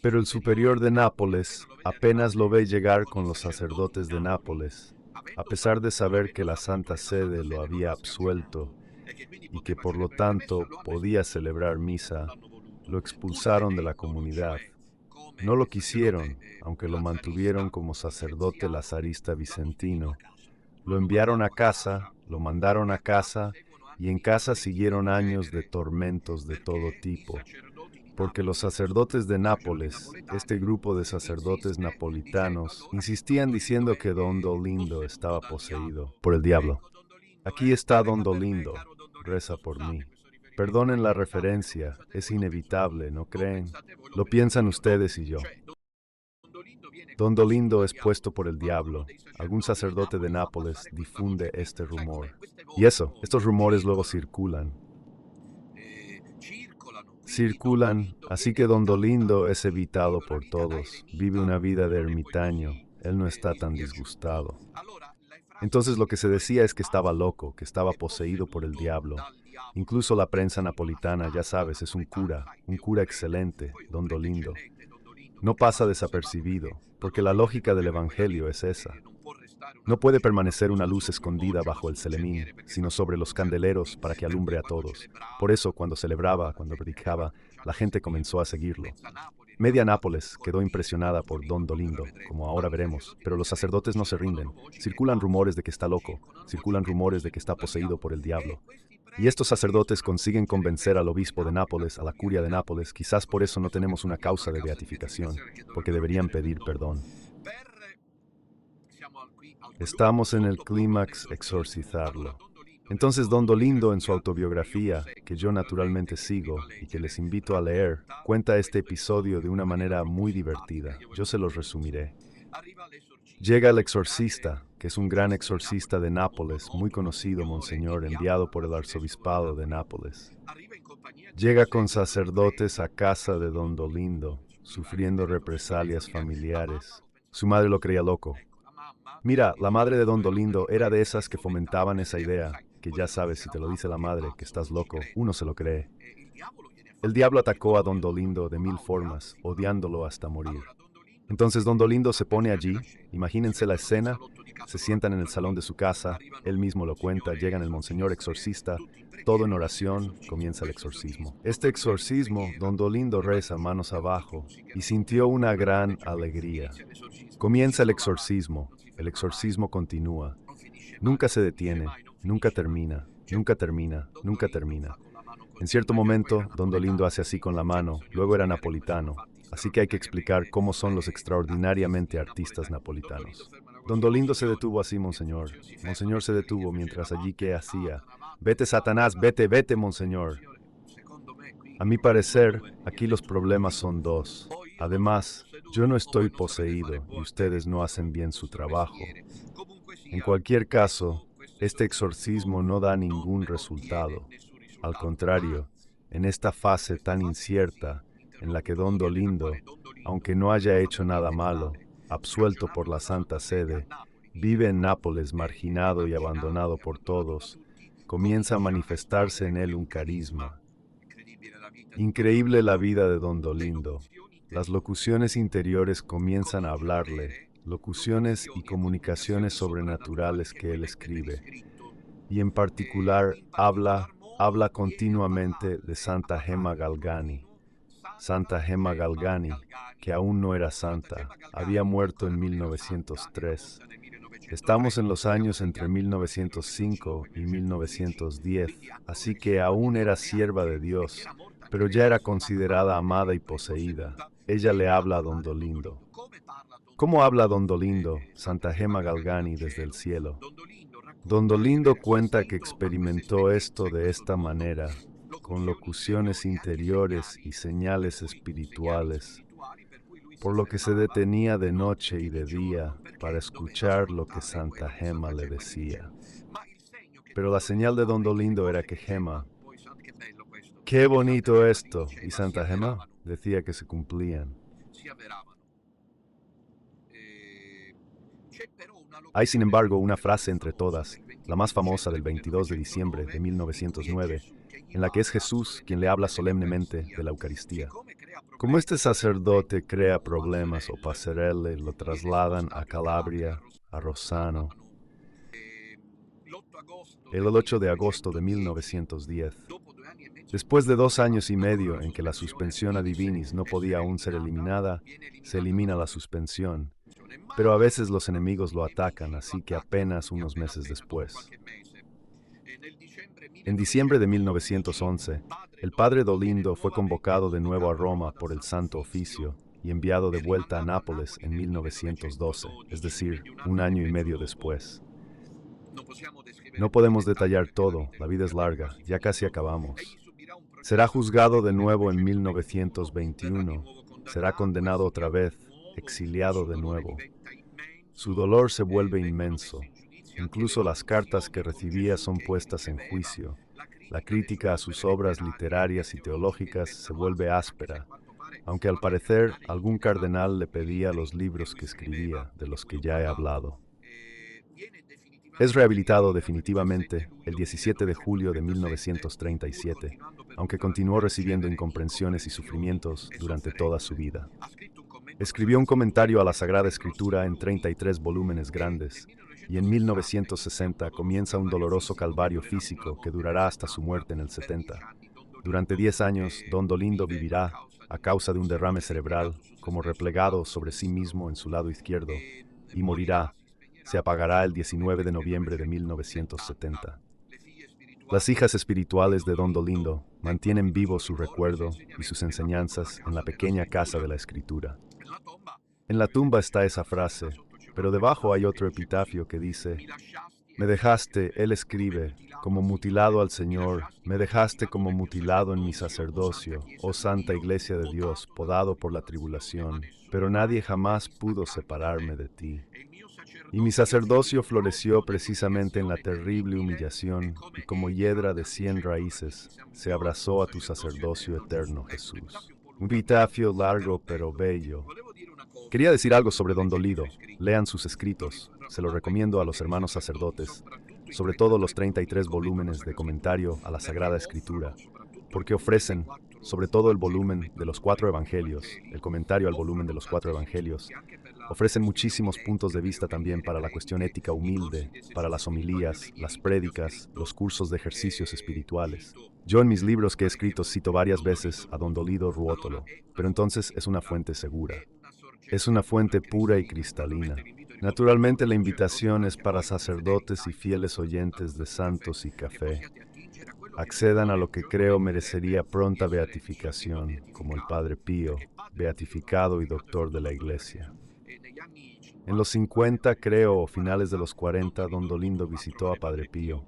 S1: Pero el superior de Nápoles apenas lo ve llegar con los sacerdotes de Nápoles, a pesar de saber que la Santa Sede lo había absuelto y que por lo tanto podía celebrar misa. Lo expulsaron de la comunidad. No lo quisieron, aunque lo mantuvieron como sacerdote lazarista vicentino. Lo enviaron a casa, lo mandaron a casa, y en casa siguieron años de tormentos de todo tipo. Porque los sacerdotes de Nápoles, este grupo de sacerdotes napolitanos, insistían diciendo que Don Dolindo estaba poseído por el diablo. Aquí está Don Dolindo, reza por mí. Perdonen la referencia, es inevitable, ¿no creen? Lo piensan ustedes y yo. Don Dolindo es puesto por el diablo. Algún sacerdote de Nápoles difunde este rumor. Y estos rumores luego circulan. Así que Don Dolindo es evitado por todos. Vive una vida de ermitaño. Él no está tan disgustado. Entonces lo que se decía es que estaba loco, que estaba poseído por el diablo. Incluso la prensa napolitana, ya sabes, es un cura excelente, Don Dolindo. No pasa desapercibido, porque la lógica del Evangelio es esa. No puede permanecer una luz escondida bajo el celemín, sino sobre los candeleros para que alumbre a todos. Por eso, cuando celebraba, cuando predicaba, la gente comenzó a seguirlo. Media Nápoles quedó impresionada por Don Dolindo, como ahora veremos, pero los sacerdotes no se rinden. Circulan rumores de que está loco, circulan rumores de que está poseído por el diablo. Y estos sacerdotes consiguen convencer al obispo de Nápoles, a la curia de Nápoles. Quizás por eso no tenemos una causa de beatificación, porque deberían pedir perdón. Estamos en el clímax exorcizarlo. Entonces Don Dolindo, en su autobiografía, que yo naturalmente sigo y que les invito a leer, cuenta este episodio de una manera muy divertida. Yo se los resumiré. Llega el exorcista, que es un gran exorcista de Nápoles, muy conocido, monseñor, enviado por el arzobispado de Nápoles. Llega con sacerdotes a casa de Don Dolindo, sufriendo represalias familiares. Su madre lo creía loco. Mira, la madre de Don Dolindo era de esas que fomentaban esa idea, que ya sabes, si te lo dice la madre, que estás loco, uno se lo cree. El diablo atacó a Don Dolindo de 1000 formas, odiándolo hasta morir. Entonces Don Dolindo se pone allí, imagínense la escena, se sientan en el salón de su casa, él mismo lo cuenta, llegan el monseñor exorcista, todo en oración, comienza el exorcismo. Este exorcismo, Don Dolindo reza manos abajo y sintió una gran alegría. Comienza el exorcismo continúa, nunca se detiene, nunca termina, nunca termina, nunca termina. En cierto momento, Don Dolindo hace así con la mano, luego era napolitano. Así que hay que explicar cómo son los extraordinariamente artistas napolitanos. Don Dolindo se detuvo así, monseñor. Monseñor se detuvo mientras allí que hacía. Vete, Satanás, vete, vete, monseñor. A mi parecer, aquí los problemas son dos. Además, yo no estoy poseído y ustedes no hacen bien su trabajo. En cualquier caso, este exorcismo no da ningún resultado. Al contrario, en esta fase tan incierta, en la que Don Dolindo, aunque no haya hecho nada malo, absuelto por la Santa Sede, vive en Nápoles marginado y abandonado por todos, comienza a manifestarse en él un carisma. Increíble la vida de Don Dolindo. Las locuciones interiores comienzan a hablarle, locuciones y comunicaciones sobrenaturales que él escribe, y en particular habla continuamente de Santa Gemma Galgani. Santa Gemma Galgani, que aún no era santa, había muerto en 1903. Estamos en los años entre 1905 y 1910, así que aún era sierva de Dios, pero ya era considerada amada y poseída. Ella le habla a Don Dolindo. ¿Cómo habla Don Dolindo, Santa Gemma Galgani, desde el cielo? Don Dolindo cuenta que experimentó esto de esta manera, con locuciones interiores y señales espirituales, por lo que se detenía de noche y de día para escuchar lo que Santa Gemma le decía. Pero la señal de Don Dolindo era que Gemma, ¡qué bonito esto! Y Santa Gemma decía que se cumplían. Hay, sin embargo, una frase entre todas, la más famosa del 22 de diciembre de 1909, en la que es Jesús quien le habla solemnemente de la Eucaristía. Como este sacerdote crea problemas o passerelle, lo trasladan a Calabria, a Rossano. El 8 de agosto de 1910. Después de 2 años y medio en que la suspensión a divinis no podía aún ser eliminada, se elimina la suspensión. Pero a veces los enemigos lo atacan, así que apenas unos meses después. En diciembre de 1911, el padre Dolindo fue convocado de nuevo a Roma por el Santo Oficio y enviado de vuelta a Nápoles en 1912, es decir, 1 año y medio después. No podemos detallar todo, la vida es larga, ya casi acabamos. Será juzgado de nuevo en 1921, será condenado otra vez, exiliado de nuevo. Su dolor se vuelve inmenso. Incluso las cartas que recibía son puestas en juicio. La crítica a sus obras literarias y teológicas se vuelve áspera, aunque al parecer algún cardenal le pedía los libros que escribía, de los que ya he hablado. Es rehabilitado definitivamente el 17 de julio de 1937, aunque continuó recibiendo incomprensiones y sufrimientos durante toda su vida. Escribió un comentario a la Sagrada Escritura en 33 volúmenes grandes, y en 1960 comienza un doloroso calvario físico que durará hasta su muerte en el 70. Durante 10 años, Don Dolindo vivirá, a causa de un derrame cerebral, como replegado sobre sí mismo en su lado izquierdo, y morirá. Se apagará el 19 de noviembre de 1970. Las hijas espirituales de Don Dolindo mantienen vivo su recuerdo y sus enseñanzas en la pequeña casa de la escritura. En la tumba está esa frase, pero debajo hay otro epitafio que dice: me dejaste, él escribe, como mutilado al Señor, me dejaste como mutilado en mi sacerdocio, oh Santa Iglesia de Dios, podado por la tribulación, pero nadie jamás pudo separarme de ti. Y mi sacerdocio floreció precisamente en la terrible humillación, y como hiedra de 100 raíces, se abrazó a tu sacerdocio eterno, Jesús. Un epitafio largo pero bello. Quería decir algo sobre Don Dolido. Lean sus escritos. Se lo recomiendo a los hermanos sacerdotes, sobre todo los 33 volúmenes de comentario a la Sagrada Escritura, porque ofrecen, sobre todo el volumen de los 4 evangelios, el comentario al volumen de los 4 evangelios, ofrecen muchísimos puntos de vista también para la cuestión ética humilde, para las homilías, las prédicas, los cursos de ejercicios espirituales. Yo en mis libros que he escrito cito varias veces a Don Dolido Ruotolo, pero entonces es una fuente segura. Es una fuente pura y cristalina. Naturalmente la invitación es para sacerdotes y fieles oyentes de Santos y Café. Accedan a lo que creo merecería pronta beatificación, como el Padre Pío, beatificado y doctor de la Iglesia. En los 50, creo, o finales de los 40, Don Dolindo visitó a Padre Pío.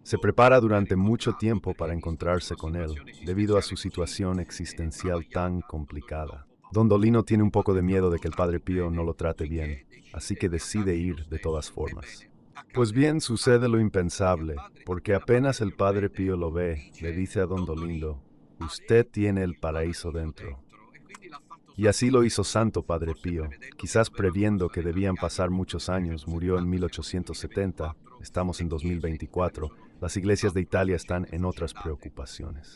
S1: Se prepara durante mucho tiempo para encontrarse con él, debido a su situación existencial tan complicada. Don Dolindo tiene un poco de miedo de que el Padre Pío no lo trate bien, así que decide ir de todas formas. Pues bien, sucede lo impensable, porque apenas el Padre Pío lo ve, le dice a Don Dolindo: usted tiene el paraíso dentro. Y así lo hizo Santo Padre Pío, quizás previendo que debían pasar muchos años. Murió en 1870, estamos en 2024, las iglesias de Italia están en otras preocupaciones.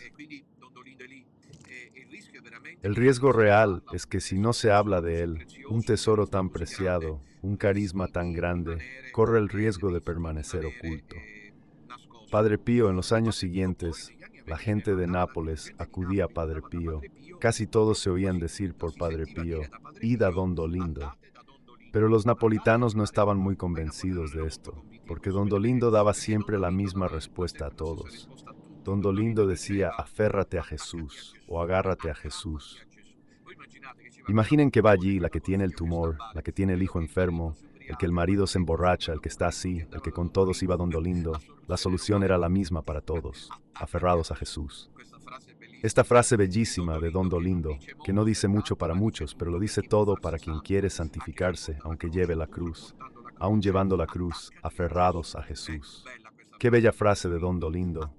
S1: El riesgo real es que si no se habla de él, un tesoro tan preciado, un carisma tan grande, corre el riesgo de permanecer oculto. Padre Pío, en los años siguientes, la gente de Nápoles acudía a Padre Pío. Casi todos se oían decir por Padre Pío: id a Don Dolindo. Pero los napolitanos no estaban muy convencidos de esto, porque Don Dolindo daba siempre la misma respuesta a todos. Don Dolindo decía: aférrate a Jesús o agárrate a Jesús. Imaginen que va allí la que tiene el tumor, la que tiene el hijo enfermo, el que el marido se emborracha, el que está así, el que con todos iba a Don Dolindo. La solución era la misma para todos: aferrados a Jesús. Esta frase bellísima de Don Dolindo, que no dice mucho para muchos, pero lo dice todo para quien quiere santificarse, aunque lleve la cruz, aún llevando la cruz, aferrados a Jesús. Qué bella frase de Don Dolindo.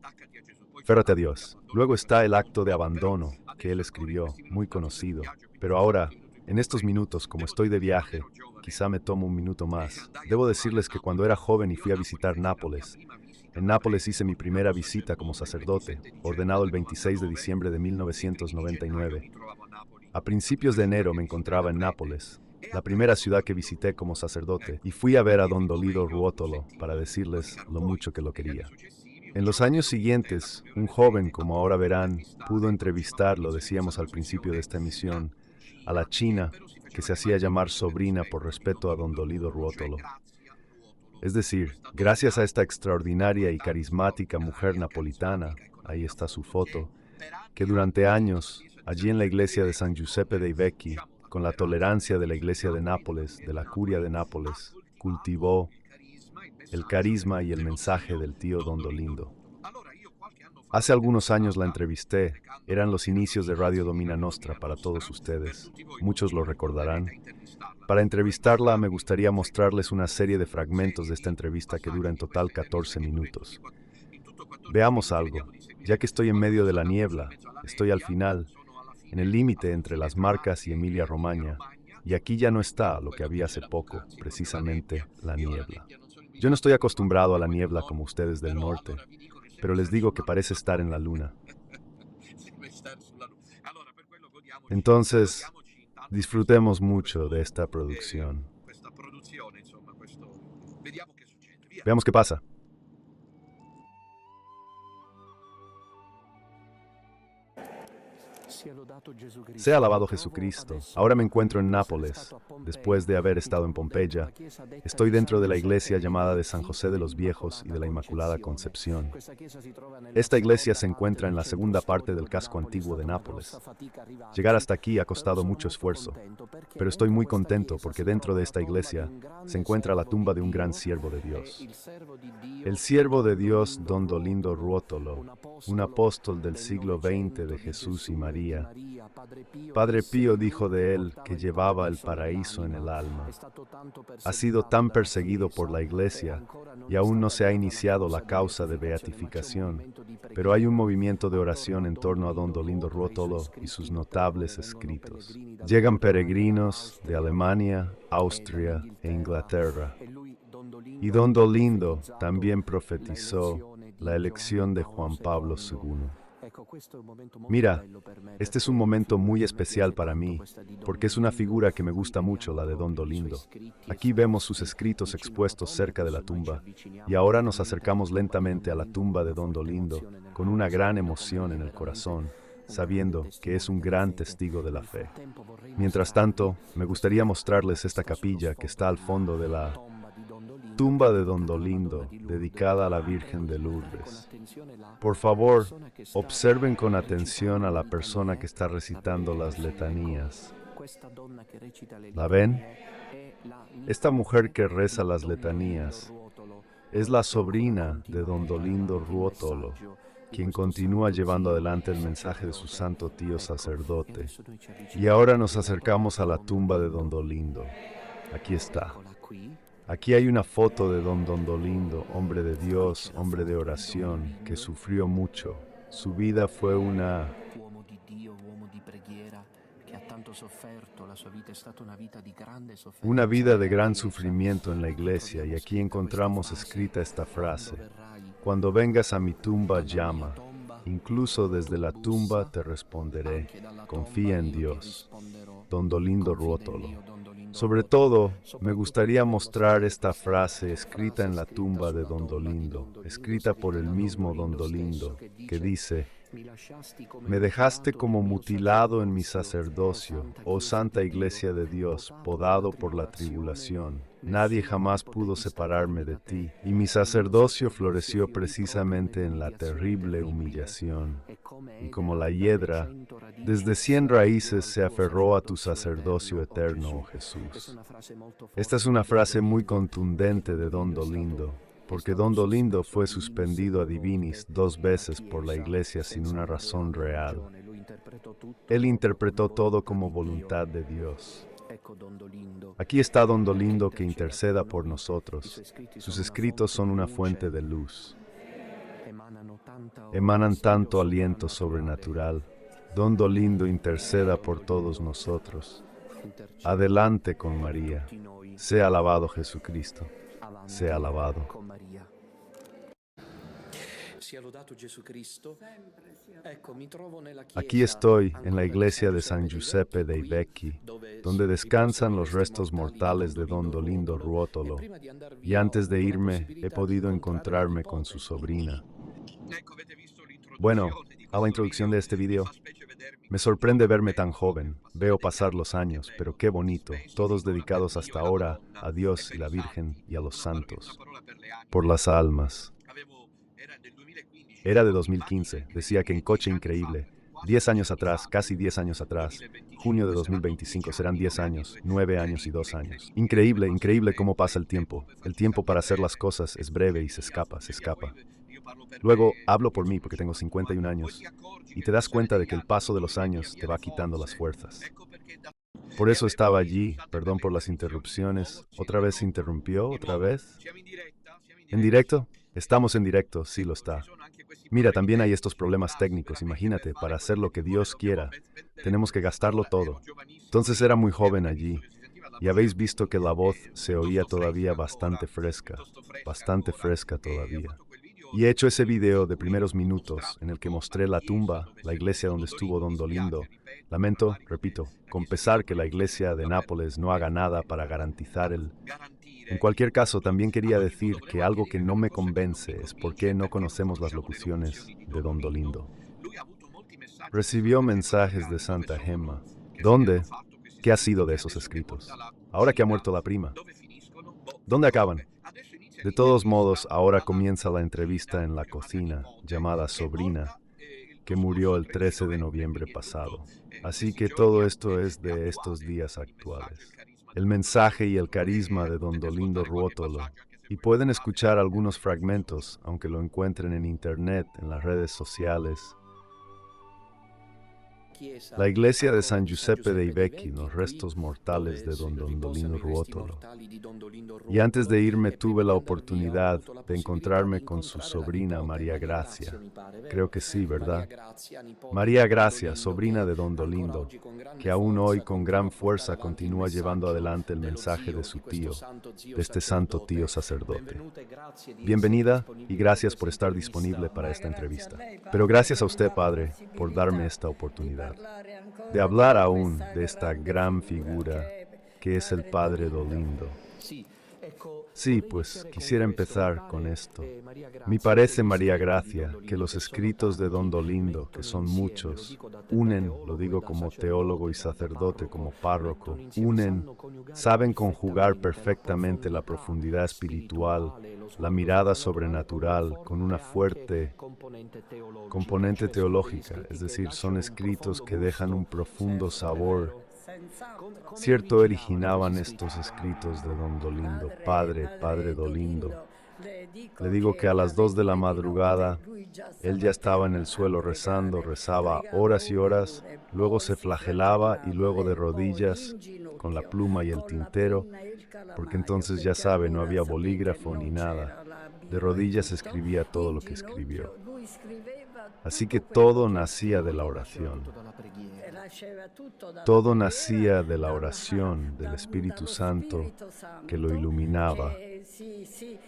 S1: Férrate a Dios. Luego está el acto de abandono que él escribió, muy conocido. Pero ahora, en estos minutos, como estoy de viaje, quizá me tomo un minuto más. Debo decirles que cuando era joven y fui a visitar Nápoles, en Nápoles hice mi primera visita como sacerdote, ordenado el 26 de diciembre de 1999. A principios de enero me encontraba en Nápoles, la primera ciudad que visité como sacerdote, y fui a ver a Don Dolido Ruotolo para decirles lo mucho que lo quería. En los años siguientes, un joven, como ahora verán, pudo entrevistar, lo decíamos al principio de esta emisión, a la china, que se hacía llamar sobrina por respeto a Don Dolido Ruotolo. Es decir, gracias a esta extraordinaria y carismática mujer napolitana, ahí está su foto, que durante años, allí en la iglesia de San Giuseppe dei Vecchi, con la tolerancia de la iglesia de Nápoles, de la curia de Nápoles, cultivó el carisma y el mensaje del tío Don Dolindo. Hace algunos años la entrevisté, eran los inicios de Radio Domina Nostra para todos ustedes, muchos lo recordarán. Para entrevistarla me gustaría mostrarles una serie de fragmentos de esta entrevista que dura en total 14 minutos. Veamos algo, ya que estoy en medio de la niebla, estoy al final, en el límite entre las Marcas y Emilia-Romagna, y aquí ya no está lo que había hace poco, precisamente la niebla. Yo no estoy acostumbrado a la niebla como ustedes del norte, pero les digo que parece estar en la luna. Entonces, disfrutemos mucho de esta producción. Veamos qué pasa. Sea alabado Jesucristo. Ahora me encuentro en Nápoles, después de haber estado en Pompeya. Estoy dentro de la iglesia llamada de San José de los Viejos y de la Inmaculada Concepción. Esta iglesia se encuentra en la segunda parte del casco antiguo de Nápoles. Llegar hasta aquí ha costado mucho esfuerzo, pero estoy muy contento porque dentro de esta iglesia se encuentra la tumba de un gran siervo de Dios. El siervo de Dios, Don Dolindo Ruotolo, un apóstol del siglo XX de Jesús y María. Padre Pío dijo de él que llevaba el paraíso en el alma. Ha sido tan perseguido por la iglesia y aún no se ha iniciado la causa de beatificación, pero hay un movimiento de oración en torno a Don Dolindo Ruotolo y sus notables escritos. Llegan peregrinos de Alemania, Austria e Inglaterra. Y Don Dolindo también profetizó la elección de Juan Pablo II. Mira, este es un momento muy especial para mí, porque es una figura que me gusta mucho, la de Don Dolindo. Aquí vemos sus escritos expuestos cerca de la tumba, y ahora nos acercamos lentamente a la tumba de Don Dolindo, con una gran emoción en el corazón, sabiendo que es un gran testigo de la fe. Mientras tanto, me gustaría mostrarles esta capilla que está al fondo de la tumba de Don Dolindo, dedicada a la Virgen de Lourdes. Por favor, observen con atención a la persona que está recitando las letanías. ¿La ven? Esta mujer que reza las letanías es la sobrina de Don Dolindo Ruotolo, quien continúa llevando adelante el mensaje de su santo tío sacerdote. Y ahora nos acercamos a la tumba de Don Dolindo. Aquí está. Aquí hay una foto de Don Dolindo, hombre de Dios, hombre de oración, que sufrió mucho. Su vida fue una vida de gran sufrimiento en la iglesia, y aquí encontramos escrita esta frase: cuando vengas a mi tumba, llama. Incluso desde la tumba te responderé. Confía en Dios. Don Dolindo Ruotolo. Sobre todo, me gustaría mostrar esta frase escrita en la tumba de Don Dolindo, escrita por el mismo Don Dolindo, que dice: me dejaste como mutilado en mi sacerdocio, oh Santa Iglesia de Dios, podado por la tribulación. Nadie jamás pudo separarme de ti, y mi sacerdocio floreció precisamente en la terrible humillación. Y como la hiedra, desde 100 raíces se aferró a tu sacerdocio eterno, oh Jesús. Esta es una frase muy contundente de Don Dolindo, porque Don Dolindo fue suspendido a divinis 2 veces por la Iglesia sin una razón real. Él interpretó todo como voluntad de Dios. Aquí está Don Dolindo que interceda por nosotros. Sus escritos son una fuente de luz. Emanan tanto aliento sobrenatural. Don Dolindo interceda por todos nosotros. Adelante con María. Sea alabado Jesucristo. Sea alabado. Aquí estoy en la iglesia de San Giuseppe dei Vecchi, donde descansan los restos mortales de Don Dolindo Ruotolo, y antes de irme he podido encontrarme con su sobrina. Bueno, a la introducción de este video, me sorprende verme tan joven. Veo pasar los años, pero qué bonito, todos dedicados hasta ahora a Dios y la Virgen y a los santos. Por las almas. Era de 2015, decía que en Coche Increíble, 10 años atrás, casi 10 años atrás, junio de 2025 serán 10 años, 9 años y 2 años. Increíble, increíble cómo pasa el tiempo. El tiempo para hacer las cosas es breve y se escapa, se escapa. Luego, hablo por mí porque tengo 51 años, y te das cuenta de que el paso de los años te va quitando las fuerzas. Por eso estaba allí, perdón por las interrupciones. ¿Otra vez se interrumpió? ¿Otra vez? ¿En directo? Estamos en directo, sí lo está. Mira, también hay estos problemas técnicos, imagínate, para hacer lo que Dios quiera, tenemos que gastarlo todo. Entonces era muy joven allí, y habéis visto que la voz se oía todavía bastante fresca todavía. Y he hecho ese video de primeros minutos en el que mostré la tumba, la iglesia donde estuvo Don Dolindo. Lamento, repito, con pesar que la iglesia de Nápoles no haga nada para garantizar el... En cualquier caso, también quería decir que algo que no me convence es por qué no conocemos las locuciones de Don Dolindo. Recibió mensajes de Santa Gemma. ¿Dónde? ¿Qué ha sido de esos escritos? Ahora que ha muerto la prima. ¿Dónde acaban? De todos modos, ahora comienza la entrevista en la cocina, llamada Sobrina, que murió el 13 de noviembre pasado. Así que todo esto es de estos días actuales. El mensaje y el carisma de don Dolindo Ruotolo. Y pueden escuchar algunos fragmentos, aunque lo encuentren en internet, en las redes sociales. La iglesia de San Giuseppe dei Vecchi, los restos mortales de don Dondolino Ruotolo. Y antes de irme tuve la oportunidad de encontrarme con su sobrina María Gracia. Creo que sí, ¿verdad? María Gracia, sobrina de don Dolindo, que aún hoy con gran fuerza continúa llevando adelante el mensaje de su tío, de este santo tío sacerdote. Bienvenida y gracias por estar disponible para esta entrevista. Pero gracias a usted, Padre, por darme esta oportunidad de hablar aún de esta gran figura que es el Padre Dolindo. Sí, pues quisiera empezar con esto. Me parece, María Gracia, que los escritos de don Dolindo, que son muchos, unen, lo digo como teólogo y sacerdote, como párroco, saben conjugar perfectamente la profundidad espiritual, la mirada sobrenatural, con una fuerte componente teológica, es decir, son escritos que dejan un profundo sabor. Cierto originaban estos escritos de don Dolindo, padre Dolindo. Le digo que a las 2 de la madrugada, él ya estaba en el suelo rezando, rezaba horas y horas, luego se flagelaba y luego de rodillas, con la pluma y el tintero, porque entonces ya sabe, no había bolígrafo ni nada. De rodillas escribía todo lo que escribió. Así que todo nacía de la oración. Todo nacía de la oración del Espíritu Santo que lo iluminaba.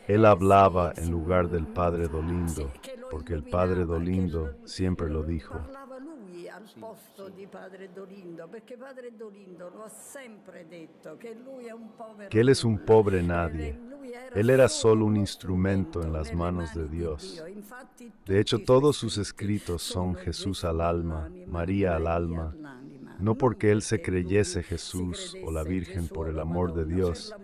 S1: Él hablaba en lugar del Padre Dolindo, porque el Padre Dolindo siempre lo dijo.
S3: Al posto di Padre Dolindo, perché Padre Dolindo lo ha sempre detto che lui è un povero
S1: Que Él es un
S3: nulla.
S1: pobre nadie. Él era solo un instrumento en las manos de Dios. De hecho, todos sus escritos son Jesús al alma, María al alma, no porque Él se creyese Jesús o la Virgen por el amor de Dios,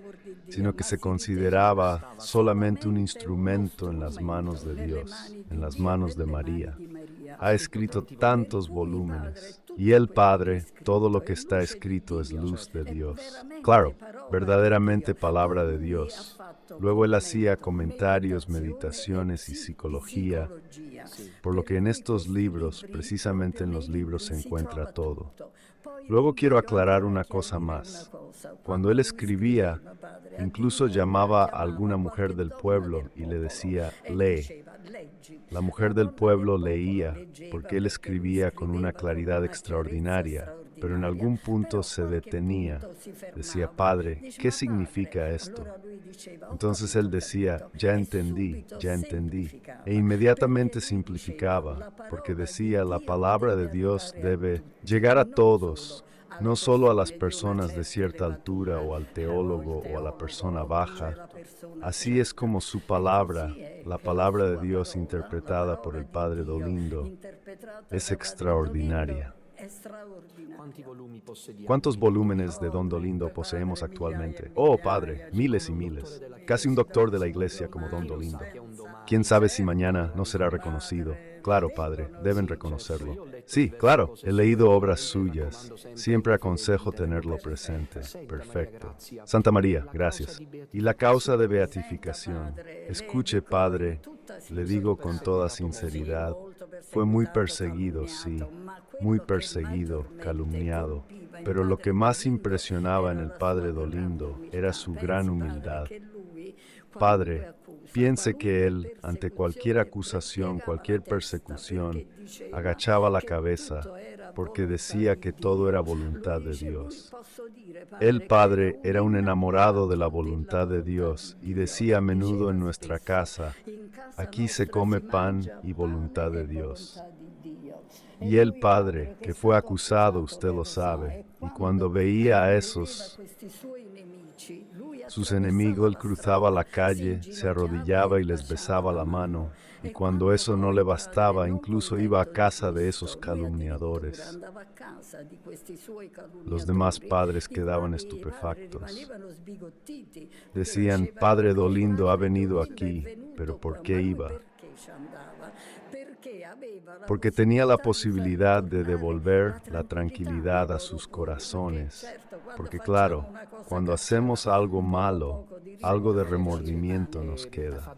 S1: sino que se consideraba solamente un instrumento en las manos de Dios, en las manos de María. Ha escrito tantos volúmenes, y el Padre, todo lo que está escrito es luz de Dios. Claro, verdaderamente palabra de Dios. Luego él hacía comentarios, meditaciones y psicología, por lo que en estos libros, precisamente en los libros, se encuentra todo. Luego quiero aclarar una cosa más. Cuando él escribía, incluso llamaba a alguna mujer del pueblo y le decía, lee. La mujer del pueblo leía, porque él escribía con una claridad extraordinaria, pero en algún punto se detenía. Decía, Padre, ¿qué significa esto? Entonces él decía, ya entendí, e inmediatamente simplificaba, porque decía, la palabra de Dios debe llegar a todos, no solo a las personas de cierta altura o al teólogo o a la persona baja. Así es como su palabra, la palabra de Dios interpretada por el Padre Dolindo, es extraordinaria. ¿Cuántos volúmenes de don Dolindo poseemos actualmente? Oh, Padre, miles y miles. Casi un doctor de la iglesia como don Dolindo. ¿Quién sabe si mañana no será reconocido? Claro, Padre, deben reconocerlo. Sí, claro, he leído obras suyas. Siempre aconsejo tenerlo presente. Perfecto. Santa María, gracias. Y la causa de beatificación. Escuche, Padre, le digo con toda sinceridad, fue muy perseguido, sí, muy perseguido, calumniado, pero lo que más impresionaba en el Padre Dolindo era su gran humildad. Padre, piense que él, ante cualquier acusación, cualquier persecución, agachaba la cabeza, porque decía que todo era voluntad de Dios. El Padre era un enamorado de la voluntad de Dios y decía a menudo en nuestra casa, aquí se come pan y voluntad de Dios. Y el Padre, que fue acusado, usted lo sabe, y cuando veía a esos sus enemigos, él cruzaba la calle, se arrodillaba y les besaba la mano, Y cuando eso no le bastaba, incluso iba a casa de esos calumniadores. Los demás padres quedaban estupefactos. Decían, Padre Dolindo ha venido aquí, pero ¿por qué iba? Porque tenía la posibilidad de devolver la tranquilidad a sus corazones. Porque claro, cuando hacemos algo malo, algo de remordimiento nos queda.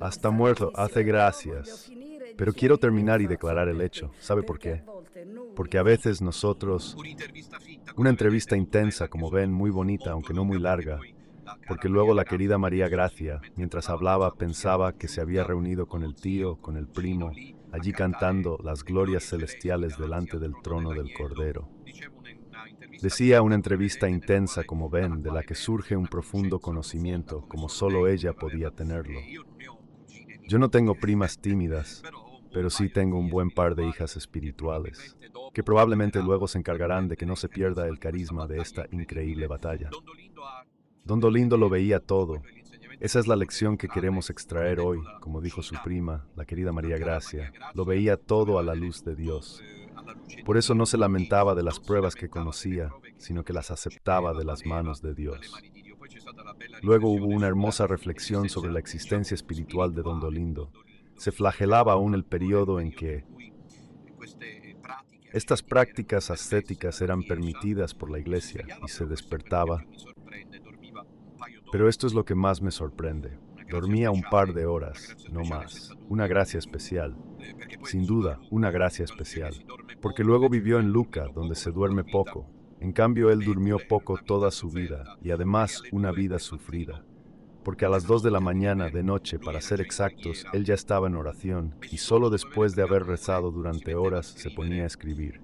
S1: Hasta muerto hace gracias. Pero quiero terminar y declarar el hecho. ¿Sabe por qué? Porque a veces nosotros, una entrevista intensa, como ven, muy bonita, aunque no muy larga, porque luego la querida María Gracia, mientras hablaba, pensaba que se había reunido con el tío, con el primo, allí cantando las glorias celestiales delante del trono del Cordero. Decía una entrevista intensa, como ven, de la que surge un profundo conocimiento, como solo ella podía tenerlo. Yo no tengo primas tímidas, pero sí tengo un buen par de hijas espirituales, que probablemente luego se encargarán de que no se pierda el carisma de esta increíble batalla. Don Dolindo lo veía todo. Esa es la lección que queremos extraer hoy, como dijo su prima, la querida María Gracia. Lo veía todo a la luz de Dios. Por eso no se lamentaba de las pruebas que conocía, sino que las aceptaba de las manos de Dios. Luego hubo una hermosa reflexión sobre la existencia espiritual de Don Dolindo. Se flagelaba aún el periodo en que estas prácticas ascéticas eran permitidas por la Iglesia y se despertaba. Pero esto es lo que más me sorprende. Dormía un par de horas, no más. Una gracia especial. Sin duda, una gracia especial. Porque luego vivió en Lucca, donde se duerme poco. En cambio, él durmió poco toda su vida, y además una vida sufrida. Porque a las 2 de la mañana, de noche, para ser exactos, él ya estaba en oración, y solo después de haber rezado durante horas se ponía a escribir.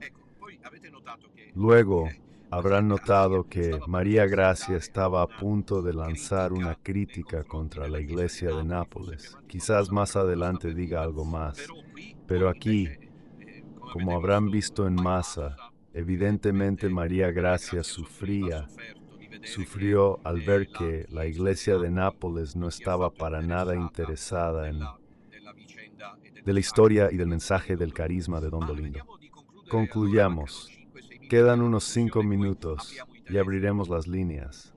S1: Luego, habrán notado que María Gracia estaba a punto de lanzar una crítica contra la iglesia de Nápoles. Quizás más adelante diga algo más, pero aquí, como habrán visto en masa, evidentemente María Gracia sufrió al ver que la iglesia de Nápoles no estaba para nada interesada de la historia y del mensaje del carisma de Don Dolindo. Concluyamos. Quedan unos 5 minutos y abriremos las líneas.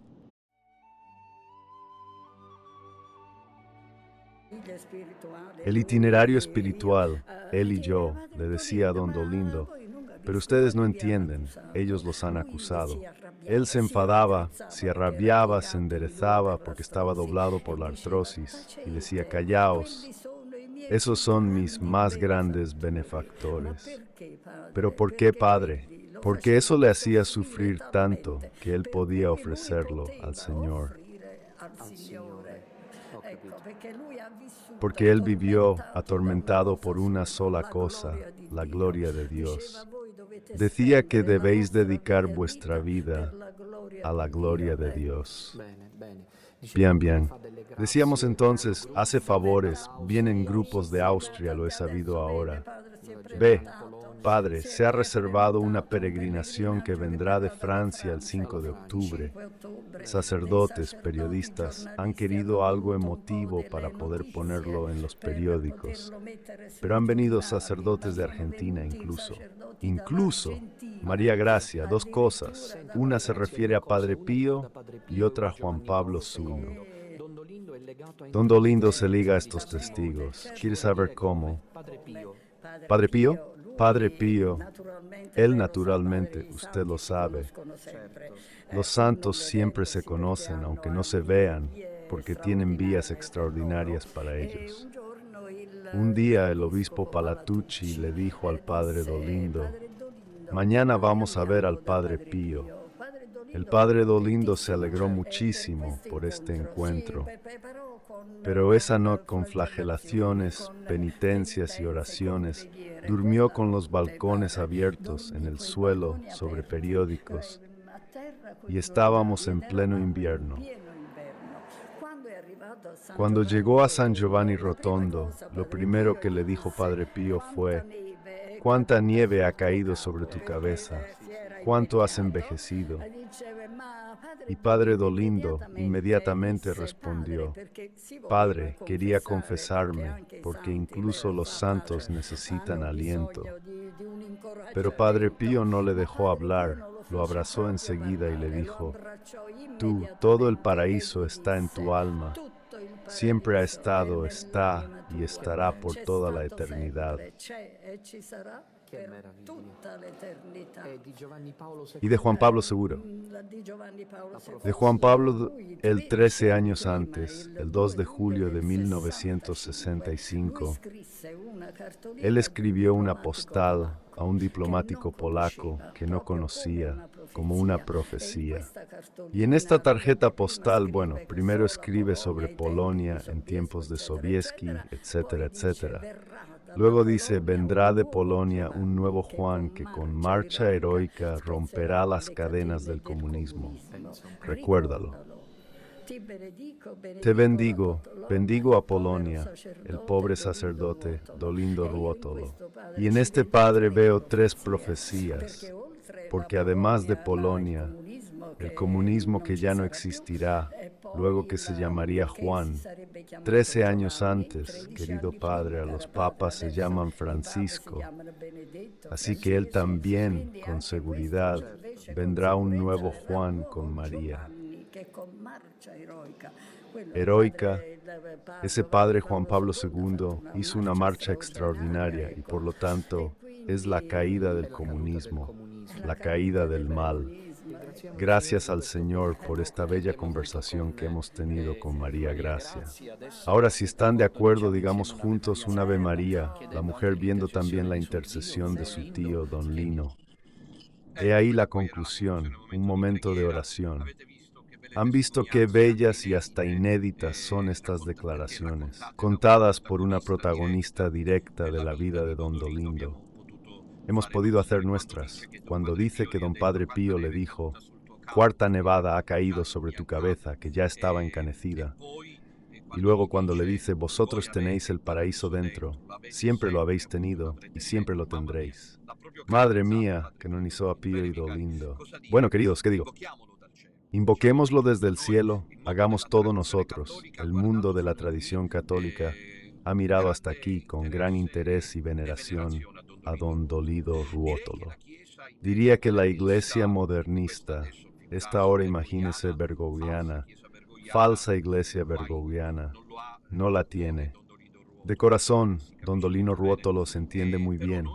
S1: El itinerario espiritual, él y yo, le decía a Don Dolindo, pero ustedes no entienden, ellos los han acusado. Él se enfadaba, se arrabiaba, se enderezaba porque estaba doblado por la artrosis y decía, callaos, esos son mis más grandes benefactores. ¿Pero por qué, Padre? Porque eso le hacía sufrir tanto que él podía ofrecerlo al Señor. Porque él vivió atormentado por una sola cosa, la gloria de Dios. Decía que debéis dedicar vuestra vida a la gloria de Dios. Bien, bien. Decíamos entonces, hace favores, vienen grupos de Austria, lo he sabido ahora. Ve, Padre, se ha reservado una peregrinación que vendrá de Francia el 5 de octubre. Sacerdotes, periodistas, han querido algo emotivo para poder ponerlo en los periódicos. Pero han venido sacerdotes de Argentina incluso. María Gracia, 2 cosas. Una se refiere a Padre Pío y otra a Juan Pablo II. Don Dolindo se liga a estos testigos. ¿Quiere saber cómo? ¿Padre Pío? Padre Pío, él naturalmente, usted lo sabe. Los santos siempre se conocen, aunque no se vean, porque tienen vías extraordinarias para ellos. Un día el obispo Palatucci le dijo al Padre Dolindo, mañana vamos a ver al Padre Pío. El Padre Dolindo se alegró muchísimo por este encuentro, pero esa noche con flagelaciones, penitencias y oraciones, durmió con los balcones abiertos en el suelo sobre periódicos y estábamos en pleno invierno. Cuando llegó a San Giovanni Rotondo, lo primero que le dijo Padre Pío fue, ¿cuánta nieve ha caído sobre tu cabeza? ¿Cuánto has envejecido? Y Padre Dolindo inmediatamente respondió: Padre, quería confesarme, porque incluso los santos necesitan aliento. Pero Padre Pío no le dejó hablar, lo abrazó enseguida y le dijo: Tú, todo el paraíso está en tu alma. Siempre ha estado, está y estará por toda la eternidad.
S4: Che meraviglia.
S1: Y de Juan Pablo seguro. De Juan Pablo el 13 años antes, el 2 de julio de 1965, él escribió una postal a un diplomático polaco que no conocía, como una profecía. Y en esta tarjeta postal, bueno, primero escribe sobre Polonia en tiempos de Sobieski, etcétera, etcétera. Luego dice: vendrá de Polonia un nuevo Juan que con marcha heroica romperá las cadenas del comunismo. Recuérdalo. Te bendigo, bendigo a Polonia, el pobre sacerdote Dolindo Ruotolo. Y en este Padre veo tres profecías, porque además de Polonia, el comunismo que ya no existirá, luego que se llamaría Juan. 13 años antes, querido Padre, a los papas se llaman Francisco. Así que él también, con seguridad, vendrá un nuevo Juan con María. Heroica, ese Padre Juan Pablo II hizo una marcha extraordinaria y por lo tanto es la caída del comunismo, la caída del mal. Gracias al Señor por esta bella conversación que hemos tenido con María Gracia. Ahora, si están de acuerdo, digamos juntos un Ave María, la mujer viendo también la intercesión de su tío, don Lino. He ahí la conclusión, un momento de oración. Han visto qué bellas y hasta inéditas son estas declaraciones, contadas por una protagonista directa de la vida de don Dolindo. Hemos podido hacer nuestras, cuando dice que don Padre Pío le dijo: cuarta nevada ha caído sobre tu cabeza, que ya estaba encanecida. Y luego cuando le dice: vosotros tenéis el paraíso dentro, siempre lo habéis tenido y siempre lo tendréis. Madre mía, canonizó a Pío y Dolindo. Bueno, queridos, ¿qué digo? Invoquémoslo desde el cielo, hagamos todo nosotros. El mundo de la tradición católica ha mirado hasta aquí con gran interés y veneración a don Dolindo Ruotolo. Diría que la iglesia modernista, esta ahora imagínese bergogliana, falsa iglesia bergogliana, no la tiene. De corazón, don Dolindo Ruotolo se entiende muy bien,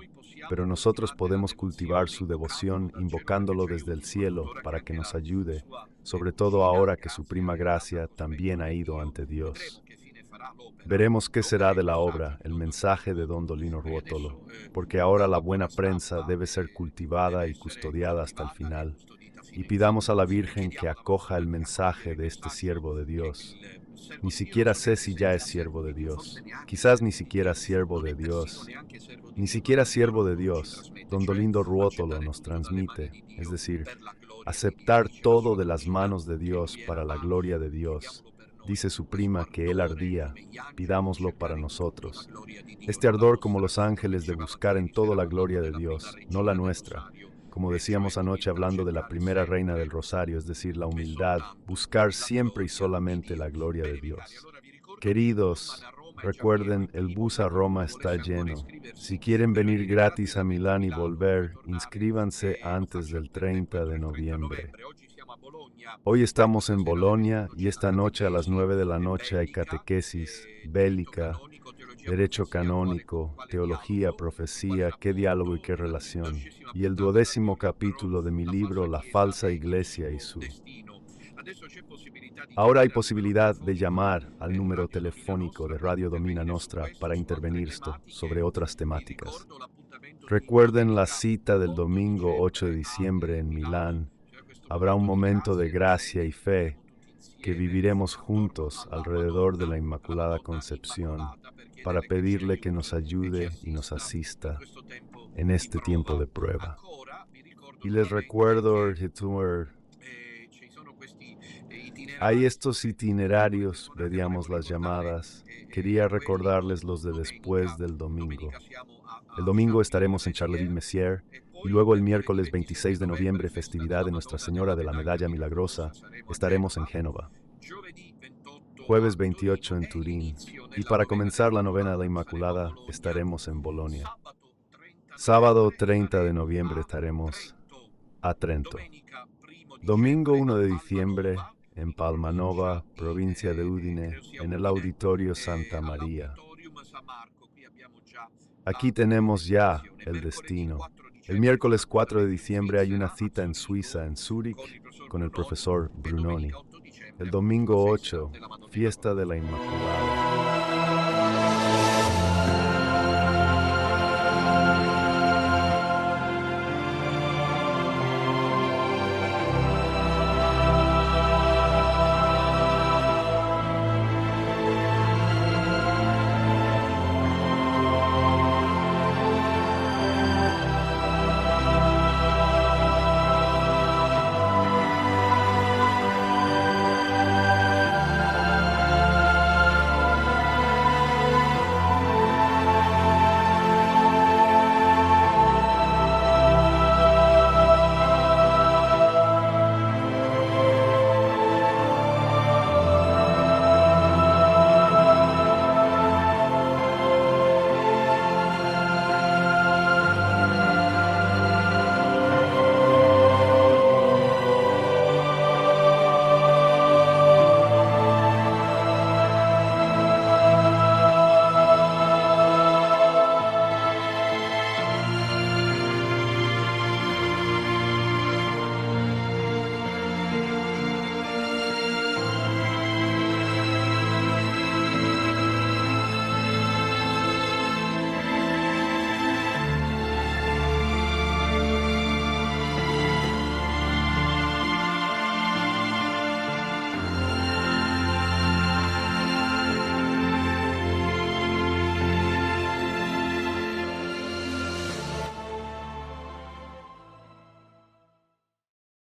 S1: pero nosotros podemos cultivar su devoción invocándolo desde el cielo para que nos ayude, sobre todo ahora que su prima Gracia también ha ido ante Dios. Veremos qué será de la obra, el mensaje de don Dolindo Ruotolo, porque ahora la buena prensa debe ser cultivada y custodiada hasta el final. Y pidamos a la Virgen que acoja el mensaje de este siervo de Dios. Ni siquiera sé si ya es siervo de Dios. Quizás ni siquiera siervo de Dios. Ni siquiera siervo de Dios. Don Dolindo Ruotolo nos transmite, es decir, aceptar todo de las manos de Dios para la gloria de Dios. Dice su prima que él ardía, pidámoslo para nosotros. Este ardor como los ángeles de buscar en todo la gloria de Dios, no la nuestra. Como decíamos anoche hablando de la primera reina del Rosario, es decir, la humildad, buscar siempre y solamente la gloria de Dios. Queridos, recuerden, el bus a Roma está lleno. Si quieren venir gratis a Milán y volver, inscríbanse antes del 30 de noviembre. Hoy estamos en Bolonia y esta noche a las 9 de la noche hay catequesis, bélica, derecho canónico, teología, profecía, qué diálogo y qué relación. Y el 12º capítulo de mi libro La falsa iglesia y su. Ahora hay posibilidad de llamar al número telefónico de Radio Domina Nostra para intervenir sobre otras temáticas. Recuerden la cita del domingo 8 de diciembre en Milán. Habrá un momento de gracia y fe que viviremos juntos alrededor de la Inmaculada Concepción para pedirle que nos ayude y nos asista en este tiempo de prueba. Y les recuerdo, hay estos itinerarios, veíamos las llamadas, quería recordarles los de después del domingo. El domingo estaremos en Charleville-Mézières y luego el miércoles 26 de noviembre, festividad de Nuestra Señora de la Medalla Milagrosa, estaremos en Génova. Jueves 28 en Turín y para comenzar la novena de la Inmaculada estaremos en Bolonia. Sábado 30 de noviembre estaremos a Trento. Domingo 1 de diciembre en Palmanova, provincia de Udine, en el Auditorio Santa María. Aquí tenemos ya el destino. El miércoles 4 de diciembre hay una cita en Suiza, en Zúrich, con el profesor Brunoni. El domingo 8, fiesta de la Inmaculada.